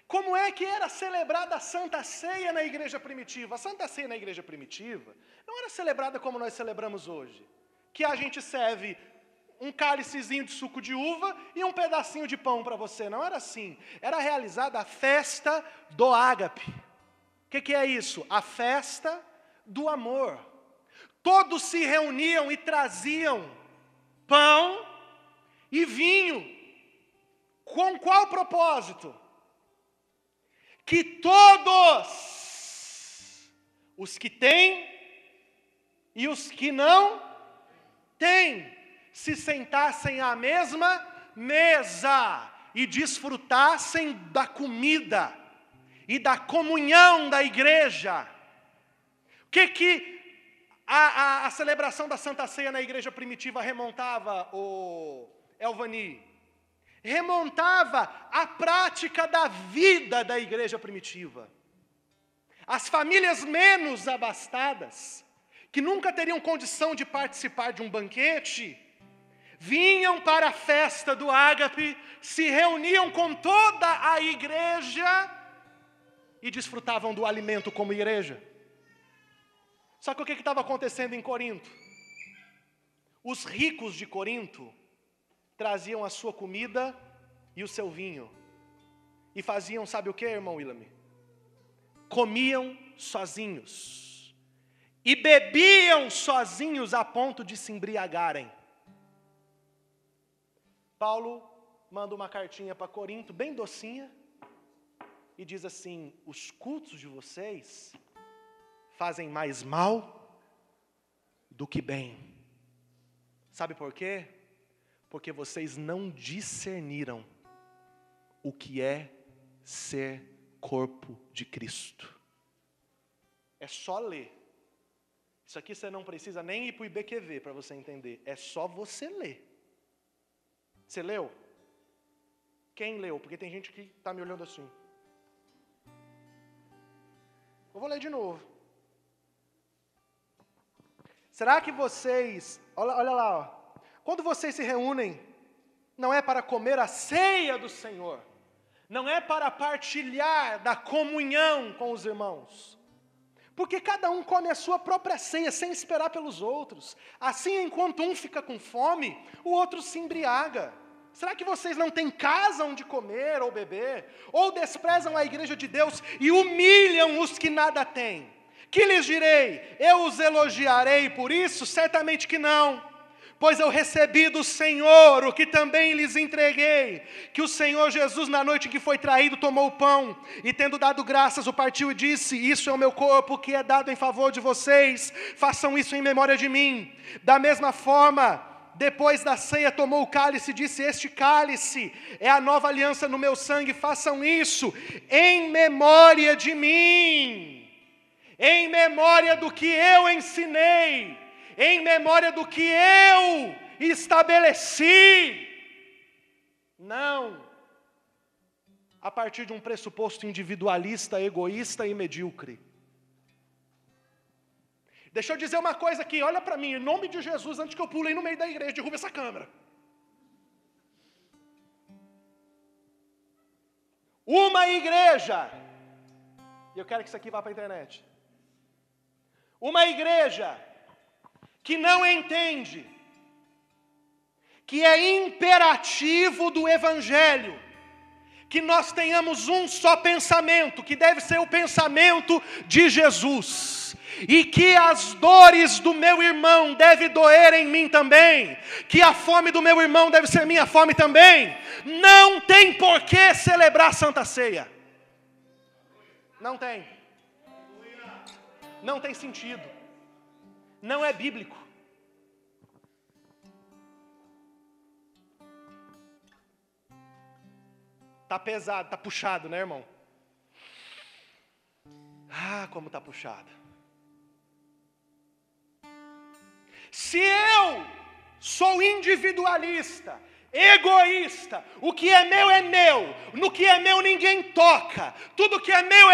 Como é que era celebrada a Santa Ceia na igreja primitiva? A Santa Ceia na igreja primitiva não era celebrada como nós celebramos hoje, que a gente serve um cálicezinho de suco de uva e um pedacinho de pão para você. Não era assim. Era realizada a festa do ágape. O que é isso? A festa do amor. Todos se reuniam e traziam pão e vinho. Com qual propósito? Que todos, os que têm e os que não têm, se sentassem à mesma mesa e desfrutassem da comida e da comunhão da igreja. O que a celebração da Santa Ceia na igreja primitiva remontava, o Elvani? remontava à prática da vida da igreja primitiva. As famílias menos abastadas, que nunca teriam condição de participar de um banquete, vinham para a festa do ágape, se reuniam com toda a igreja e desfrutavam do alimento como igreja. Só que o que estava acontecendo em Corinto? Os ricos de Corinto traziam a sua comida e o seu vinho. E faziam, sabe o que, irmão William? Comiam sozinhos. E bebiam sozinhos a ponto de se embriagarem. Paulo manda uma cartinha para Corinto, bem docinha, e diz assim: os cultos de vocês fazem mais mal do que bem. Sabe por quê? Porque vocês não discerniram o que é ser corpo de Cristo. É só ler. Isso aqui você não precisa nem ir para o IBQV para você entender. É só você ler. Você leu? Quem leu? Porque tem gente que está me olhando assim. Eu vou ler de novo. Será que vocês, olha lá, ó, quando vocês se reúnem, não é para comer a ceia do Senhor, não é para partilhar da comunhão com os irmãos, porque cada um come a sua própria ceia sem esperar pelos outros. Assim, enquanto um fica com fome, o outro se embriaga. Será que vocês não têm casa onde comer ou beber? Ou desprezam a igreja de Deus e humilham os que nada têm? Que lhes direi? Eu os elogiarei por isso? Certamente que não. Pois eu recebi do Senhor o que também lhes entreguei, que o Senhor Jesus, na noite em que foi traído, tomou o pão, e tendo dado graças, o partiu e disse: isso é o meu corpo, que é dado em favor de vocês, façam isso em memória de mim. Da mesma forma, depois da ceia, tomou o cálice e disse: este cálice é a nova aliança no meu sangue, façam isso em memória de mim, em memória do que eu ensinei, em memória do que eu estabeleci. Não a partir de um pressuposto individualista, egoísta e medíocre. Deixa eu dizer uma coisa aqui, olha para mim, em nome de Jesus, antes que eu pule aí no meio da igreja, derruba essa câmera. Uma igreja, e eu quero que isso aqui vá para a internet. Uma igreja que não entende que é imperativo do Evangelho que nós tenhamos um só pensamento, que deve ser o pensamento de Jesus, e que as dores do meu irmão devem doer em mim também, que a fome do meu irmão deve ser minha fome também, não tem por que celebrar a Santa Ceia. Não tem. Não tem sentido. Não é bíblico. Tá pesado, tá puxado, né, irmão? Ah, como tá puxado. Se eu sou individualista, egoísta, o que é meu, no que é meu ninguém toca, tudo que é meu,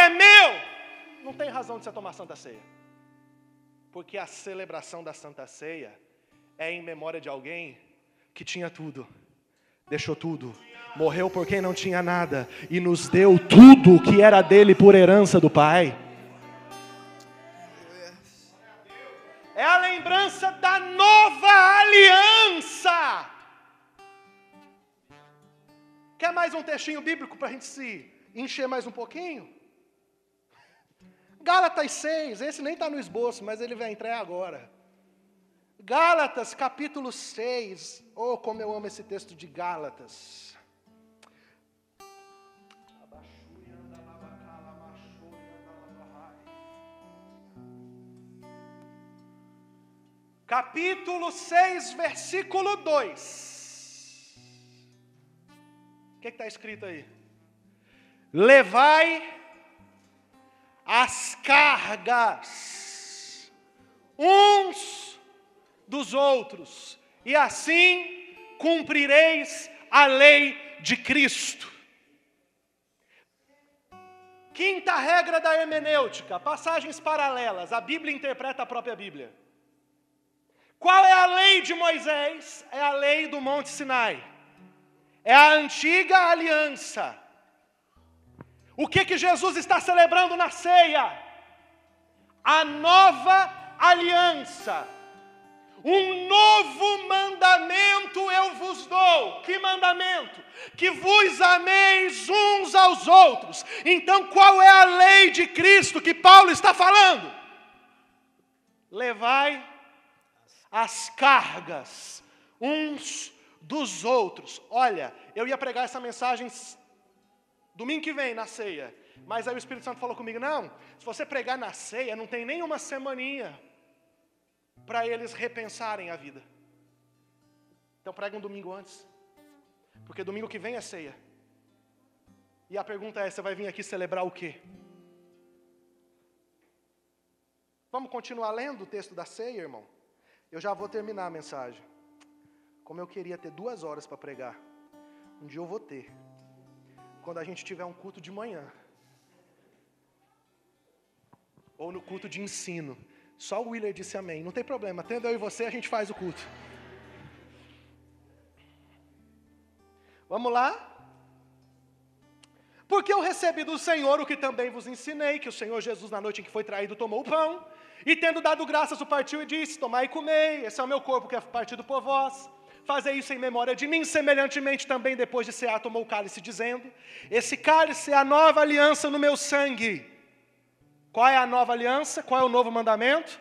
não tem razão de você tomar Santa Ceia. Porque a celebração da Santa Ceia é em memória de alguém que tinha tudo, deixou tudo, morreu por quem não tinha nada e nos deu tudo que era dele por herança do Pai. É a lembrança da nova aliança. Quer mais um textinho bíblico para a gente se encher mais um pouquinho? Gálatas 6, esse nem está no esboço, mas ele vai entrar agora. Gálatas capítulo 6, oh, como eu amo esse texto de Gálatas. Capítulo 6, versículo 2. O que está escrito aí? Levai as cargas uns dos outros, e assim cumprireis a lei de Cristo. Quinta regra da hermenêutica, passagens paralelas. A Bíblia interpreta a própria Bíblia. Qual é a lei de Moisés? É a lei do Monte Sinai. É a antiga aliança. O que Jesus está celebrando na ceia? A nova aliança. Um novo mandamento eu vos dou. Que mandamento? Que vos ameis uns aos outros. Então qual é a lei de Cristo que Paulo está falando? Levai as cargas uns dos outros. Olha, eu ia pregar essa mensagem domingo que vem na ceia, mas aí o Espírito Santo falou comigo, não, se você pregar na ceia, não tem nem uma semaninha para eles repensarem a vida. Então prega um domingo antes, porque domingo que vem é ceia. E a pergunta é, você vai vir aqui celebrar o quê? Vamos continuar lendo o texto da ceia, irmão? Eu já vou terminar a mensagem. Como eu queria ter 2 horas para pregar, um dia eu vou ter. Quando a gente tiver um culto de manhã. Ou no culto de ensino. Só o Willer disse amém. Não tem problema, tendo eu e você, a gente faz o culto. Vamos lá? Porque eu recebi do Senhor o que também vos ensinei, que o Senhor Jesus, na noite em que foi traído, tomou o pão, e tendo dado graças, o partiu e disse, tomai e comei, esse é o meu corpo que é partido por vós. Fazei isso em memória de mim. Semelhantemente também, depois de cear, tomou o cálice, dizendo, esse cálice é a nova aliança no meu sangue. Qual é a nova aliança? Qual é o novo mandamento?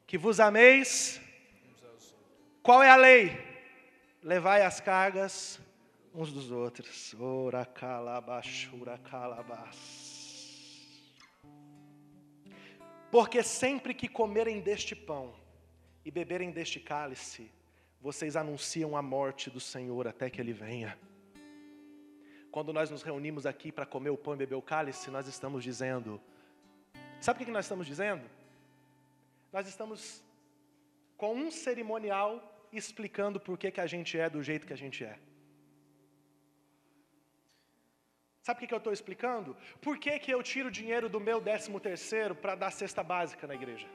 Que vos ameis. Qual é a lei? Levai as cargas uns dos outros. Ora calabachura calabás. Porque sempre que comerem deste pão e beberem deste cálice, vocês anunciam a morte do Senhor até que Ele venha. Quando nós nos reunimos aqui para comer o pão e beber o cálice, nós estamos dizendo... Sabe o que nós estamos dizendo? Nós estamos com um cerimonial explicando por que a gente é do jeito que a gente é. Sabe o que eu estou explicando? Por que eu tiro dinheiro do meu 13º para dar cesta básica na igreja?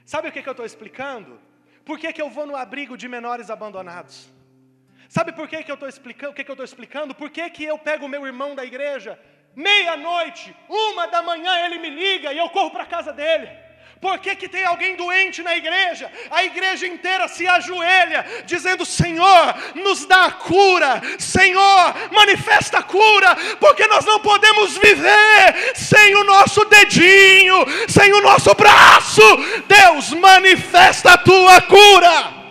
Sabe o que eu estou explicando? Por que eu vou no abrigo de menores abandonados? Sabe por que eu estou explicando? O que eu estou explicando? Por que eu pego o meu irmão da igreja, meia-noite, 1h ele me liga e eu corro para a casa dele? Por que tem alguém doente na igreja? A igreja inteira se ajoelha, dizendo, Senhor, nos dá a cura. Senhor, manifesta a cura, porque nós não podemos viver sem o nosso dedinho, sem o nosso braço. Deus, manifesta a tua cura.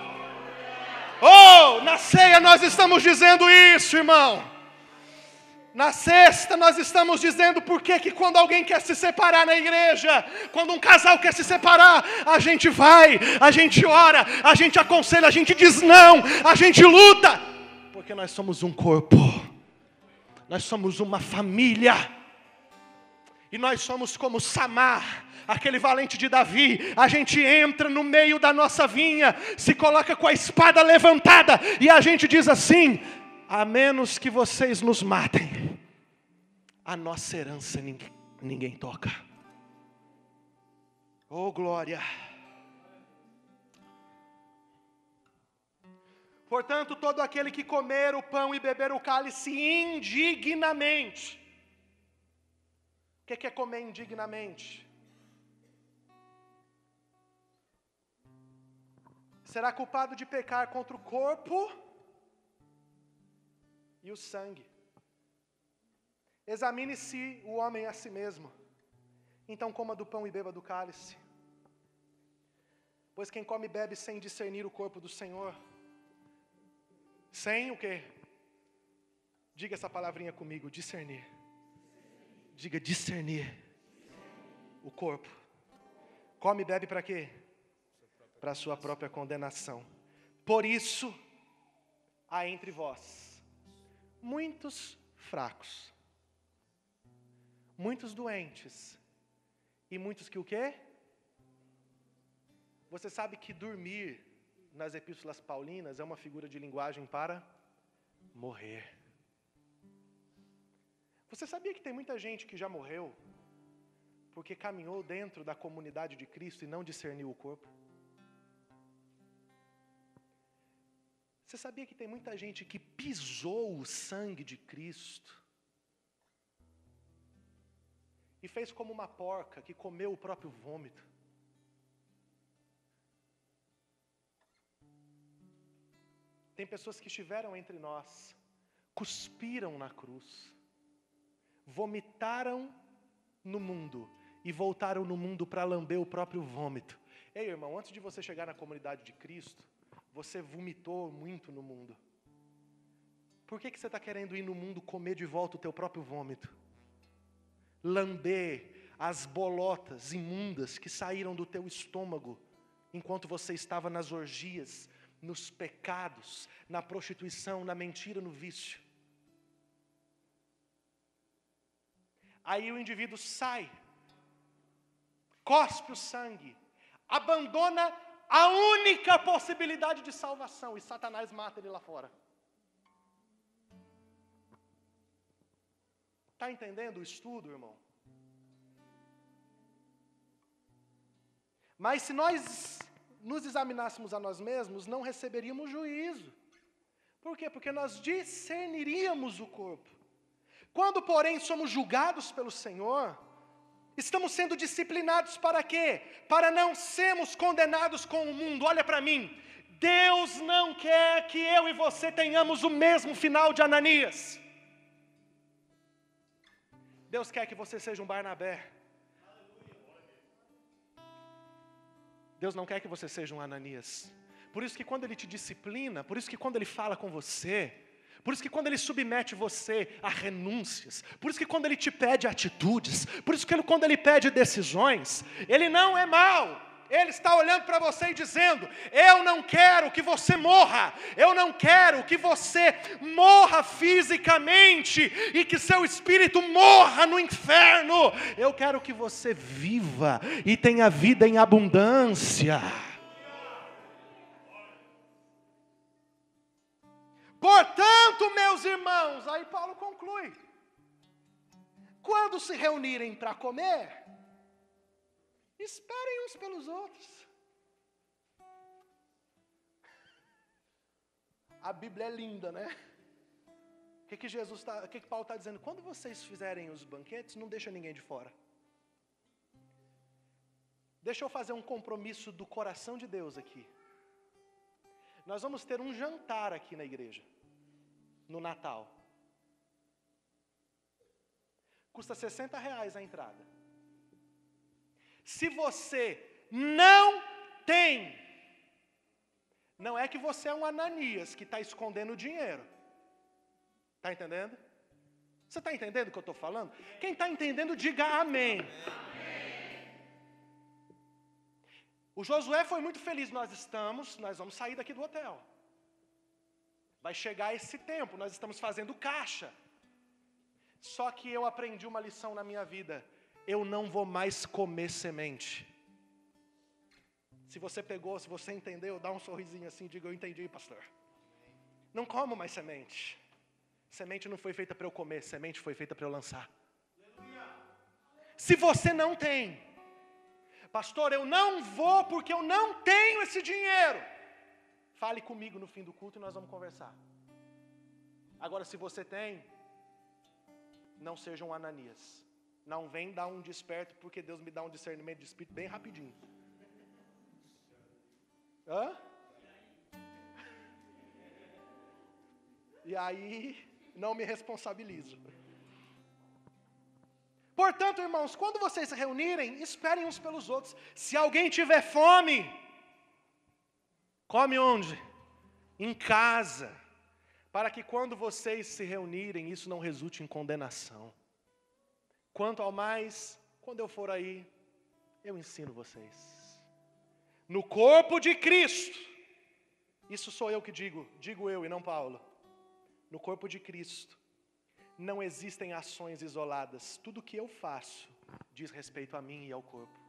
Oh, na ceia nós estamos dizendo isso, irmão. Na sexta nós estamos dizendo por que quando alguém quer se separar na igreja, quando um casal quer se separar, a gente vai, a gente ora, a gente aconselha, a gente diz não, a gente luta, porque nós somos um corpo, nós somos uma família, e nós somos como Samar, aquele valente de Davi. A gente entra no meio da nossa vinha, se coloca com a espada levantada, e a gente diz assim, a menos que vocês nos matem, a nossa herança ninguém toca. Oh, glória! Portanto, todo aquele que comer o pão e beber o cálice indignamente. O que é comer indignamente? Será culpado de pecar contra o corpo e o sangue. Examine-se o homem a si mesmo. Então coma do pão e beba do cálice. Pois quem come e bebe sem discernir o corpo do Senhor, sem o quê? Diga essa palavrinha comigo, discernir. Diga discernir o corpo. Come e bebe para quê? Para a sua própria condenação. Por isso, há entre vós muitos fracos, muitos doentes, e muitos que o quê? Você sabe que dormir nas epístolas paulinas é uma figura de linguagem para morrer. Você sabia que tem muita gente que já morreu porque caminhou dentro da comunidade de Cristo e não discerniu o corpo? Você sabia que tem muita gente que pisou o sangue de Cristo e fez como uma porca que comeu o próprio vômito? Tem pessoas que estiveram entre nós, cuspiram na cruz, vomitaram no mundo e voltaram no mundo para lamber o próprio vômito. Ei, irmão, antes de você chegar na comunidade de Cristo, você vomitou muito no mundo. Por que você está querendo ir no mundo comer de volta o teu próprio vômito? Lamber as bolotas imundas que saíram do teu estômago enquanto você estava nas orgias, nos pecados, na prostituição, na mentira, no vício. Aí o indivíduo sai, cospe o sangue, abandona a única possibilidade de salvação, e Satanás mata ele lá fora. Está entendendo o estudo, irmão? Mas se nós nos examinássemos a nós mesmos, não receberíamos juízo. Por quê? Porque nós discerniríamos o corpo. Quando, porém, somos julgados pelo Senhor, estamos sendo disciplinados para quê? Para não sermos condenados com o mundo. Olha para mim, Deus não quer que eu e você tenhamos o mesmo final de Ananias. Deus quer que você seja um Barnabé. Deus não quer que você seja um Ananias. Por isso que quando Ele te disciplina, por isso que quando Ele fala com você, por isso que quando Ele submete você a renúncias, por isso que quando Ele te pede atitudes, por isso que quando Ele pede decisões, Ele não é mau. Ele está olhando para você e dizendo: eu não quero que você morra, eu não quero que você morra fisicamente e que seu espírito morra no inferno. Eu quero que você viva e tenha vida em abundância. Portanto, meus irmãos, aí Paulo conclui: quando se reunirem para comer, esperem uns pelos outros. A Bíblia é linda, né? O que Paulo está dizendo? Quando vocês fizerem os banquetes, não deixa ninguém de fora. Deixa eu fazer um compromisso do coração de Deus aqui. Nós vamos ter um jantar aqui na igreja, no Natal. Custa R$60 a entrada. Se você não tem, não é que você é um Ananias que está escondendo o dinheiro. Está entendendo? Você está entendendo o que eu estou falando? Quem está entendendo, diga amém. O Josué foi muito feliz. Nós vamos sair daqui do hotel. Vai chegar esse tempo, nós estamos fazendo caixa. Só que eu aprendi uma lição na minha vida. Eu não vou mais comer semente. Se você pegou, se você entendeu, dá um sorrisinho assim, diga: eu entendi, pastor. Não como mais semente. Semente não foi feita para eu comer, semente foi feita para eu lançar. Se você não tem, pastor, eu não vou porque eu não tenho esse dinheiro. Fale comigo no fim do culto e nós vamos conversar. Agora, se você tem, não seja um Ananias. Não vem dar um desperto, porque Deus me dá um discernimento de espírito bem rapidinho. Hã? E aí, não me responsabilizo. Portanto, irmãos, quando vocês se reunirem, esperem uns pelos outros. Se alguém tiver fome, come onde? Em casa. Para que quando vocês se reunirem, isso não resulte em condenação. Quanto ao mais, quando eu for aí, eu ensino vocês. No corpo de Cristo, isso sou eu que digo eu e não Paulo. No corpo de Cristo, não existem ações isoladas. Tudo que eu faço diz respeito a mim e ao corpo.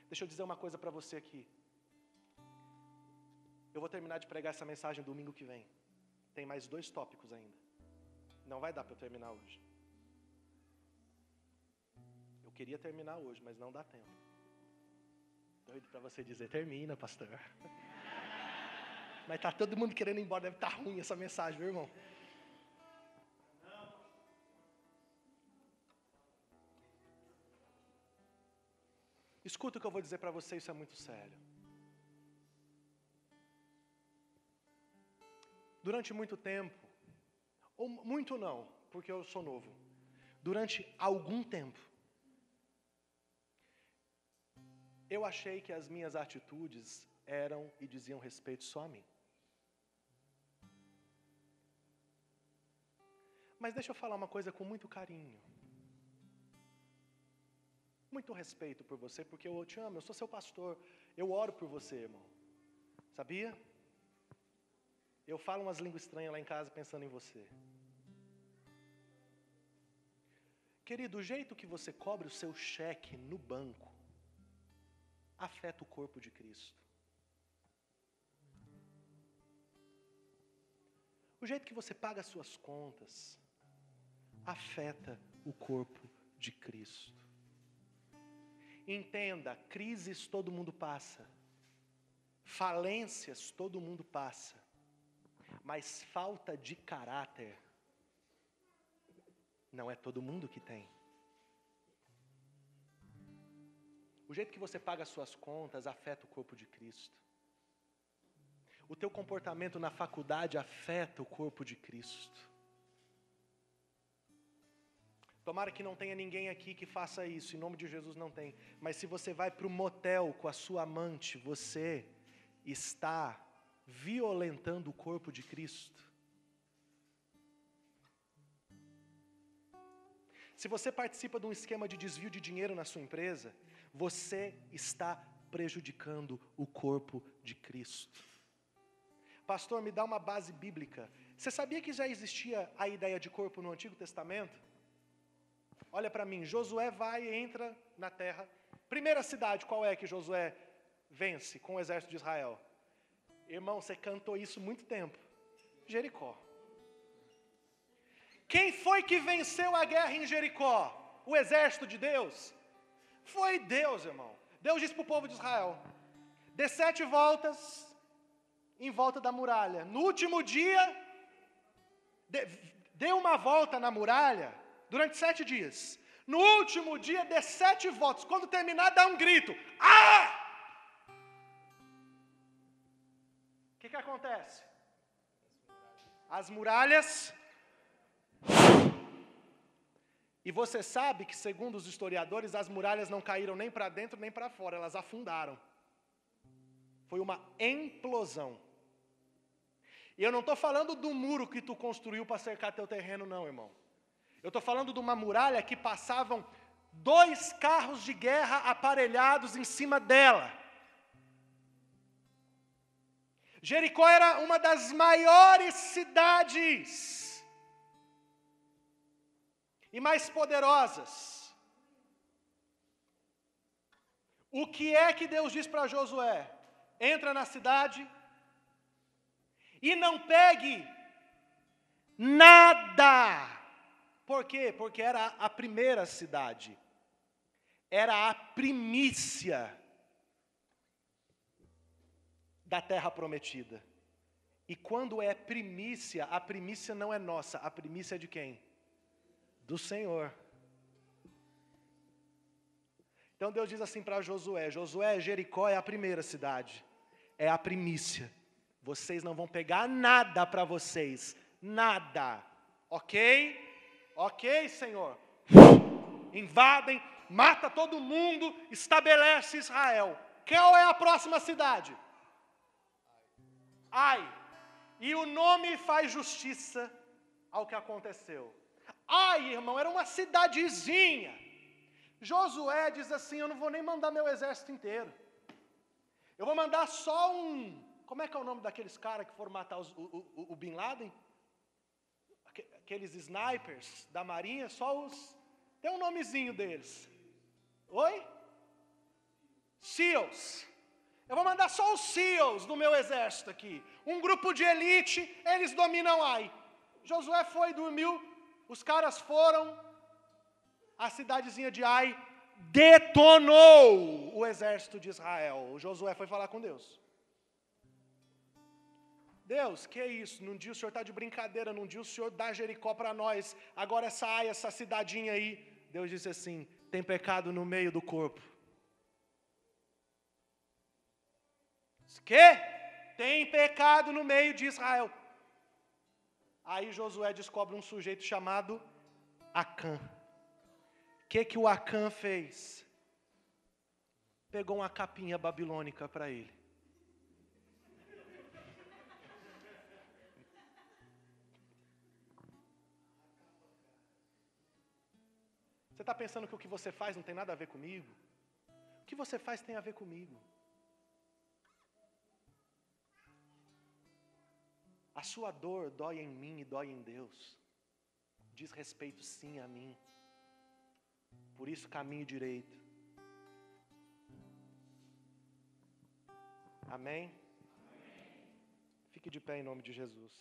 Deixa eu dizer uma coisa para você aqui. Eu vou terminar de pregar essa mensagem domingo que vem. tem mais 2 tópicos ainda. Não vai dar para eu terminar hoje. Eu queria terminar hoje, mas não dá tempo. Doido para você dizer, termina, pastor. Mas tá todo mundo querendo ir embora, deve estar ruim essa mensagem, meu irmão. Escuta o que eu vou dizer para você, isso é muito sério. Durante muito tempo, ou muito não, porque eu sou novo, durante algum tempo, eu achei que as minhas atitudes eram e diziam respeito só a mim. Mas deixa eu falar uma coisa com muito carinho. Muito respeito por você, porque eu te amo, eu sou seu pastor, eu oro por você, irmão. Sabia? Eu falo umas línguas estranhas lá em casa pensando em você. Querido, o jeito que você cobre o seu cheque no banco afeta o corpo de Cristo. O jeito que você paga as suas contas afeta o corpo de Cristo. Entenda, crises todo mundo passa. Falências todo mundo passa. Mas falta de caráter não é todo mundo que tem. O jeito que você paga as suas contas afeta o corpo de Cristo. O teu comportamento na faculdade afeta o corpo de Cristo. Tomara que não tenha ninguém aqui que faça isso, em nome de Jesus não tem. Mas se você vai para o motel com a sua amante, você está violentando o corpo de Cristo. Se você participa de um esquema de desvio de dinheiro na sua empresa, você está prejudicando o corpo de Cristo. Pastor, me dá uma base bíblica. Você sabia que já existia a ideia de corpo no Antigo Testamento? Olha para mim, Josué vai e entra na terra. Primeira cidade, qual é que Josué vence com o exército de Israel? Irmão, você cantou isso muito tempo. Jericó. Quem foi que venceu a guerra em Jericó? O exército de Deus? Foi Deus, irmão. Deus disse para o povo de Israel: dê 7 voltas em volta da muralha. No último dia, dê uma volta na muralha durante 7 dias. No último dia, dê 7 voltas. Quando terminar, dá um grito. Ah! O que acontece? As muralhas. E você sabe que, segundo os historiadores, as muralhas não caíram nem para dentro nem para fora, elas afundaram. Foi uma implosão. E eu não estou falando do muro que tu construiu para cercar teu terreno, não, irmão. Eu estou falando de uma muralha que passavam 2 carros de guerra aparelhados em cima dela. Jericó era uma das maiores cidades e mais poderosas. O que é que Deus diz para Josué? Entra na cidade e não pegue nada. Por quê? Porque era a primeira cidade. Era a primícia da terra prometida. E quando é primícia, a primícia não é nossa, a primícia é de quem? Do Senhor. Então Deus diz assim para Josué: Josué, Jericó é a primeira cidade, é a primícia. Vocês não vão pegar nada para vocês, nada, ok? Ok, Senhor. Invadem, mata todo mundo, estabelece Israel. Qual é a próxima cidade? Ai. E o nome faz justiça ao que aconteceu. Ai, irmão, era uma cidadezinha. Josué diz assim: eu não vou nem mandar meu exército inteiro. Eu vou mandar só um... Como é que é o nome daqueles caras que foram matar o Bin Laden? Aqueles snipers da marinha, só os... Tem um nomezinho deles. Oi? SEALs. Eu vou mandar só os SEALs do meu exército aqui. Um grupo de elite, eles dominam Ai. Josué foi, dormiu, os caras foram, a cidadezinha de Ai detonou o exército de Israel. O Josué foi falar com Deus. Deus, que é isso? Num dia o Senhor está de brincadeira, num dia o Senhor dá Jericó para nós, agora essa Ai, essa cidadinha aí. Deus disse assim, tem pecado no meio do corpo. Que? Tem pecado no meio de Israel. Aí Josué descobre um sujeito chamado Acã. O que o Acã fez? Pegou uma capinha babilônica para ele. Você está pensando que o que você faz não tem nada a ver comigo? O que você faz tem a ver comigo. A sua dor dói em mim e dói em Deus. Diz respeito sim a mim. Por isso caminho direito. Amém? Fique de pé em nome de Jesus.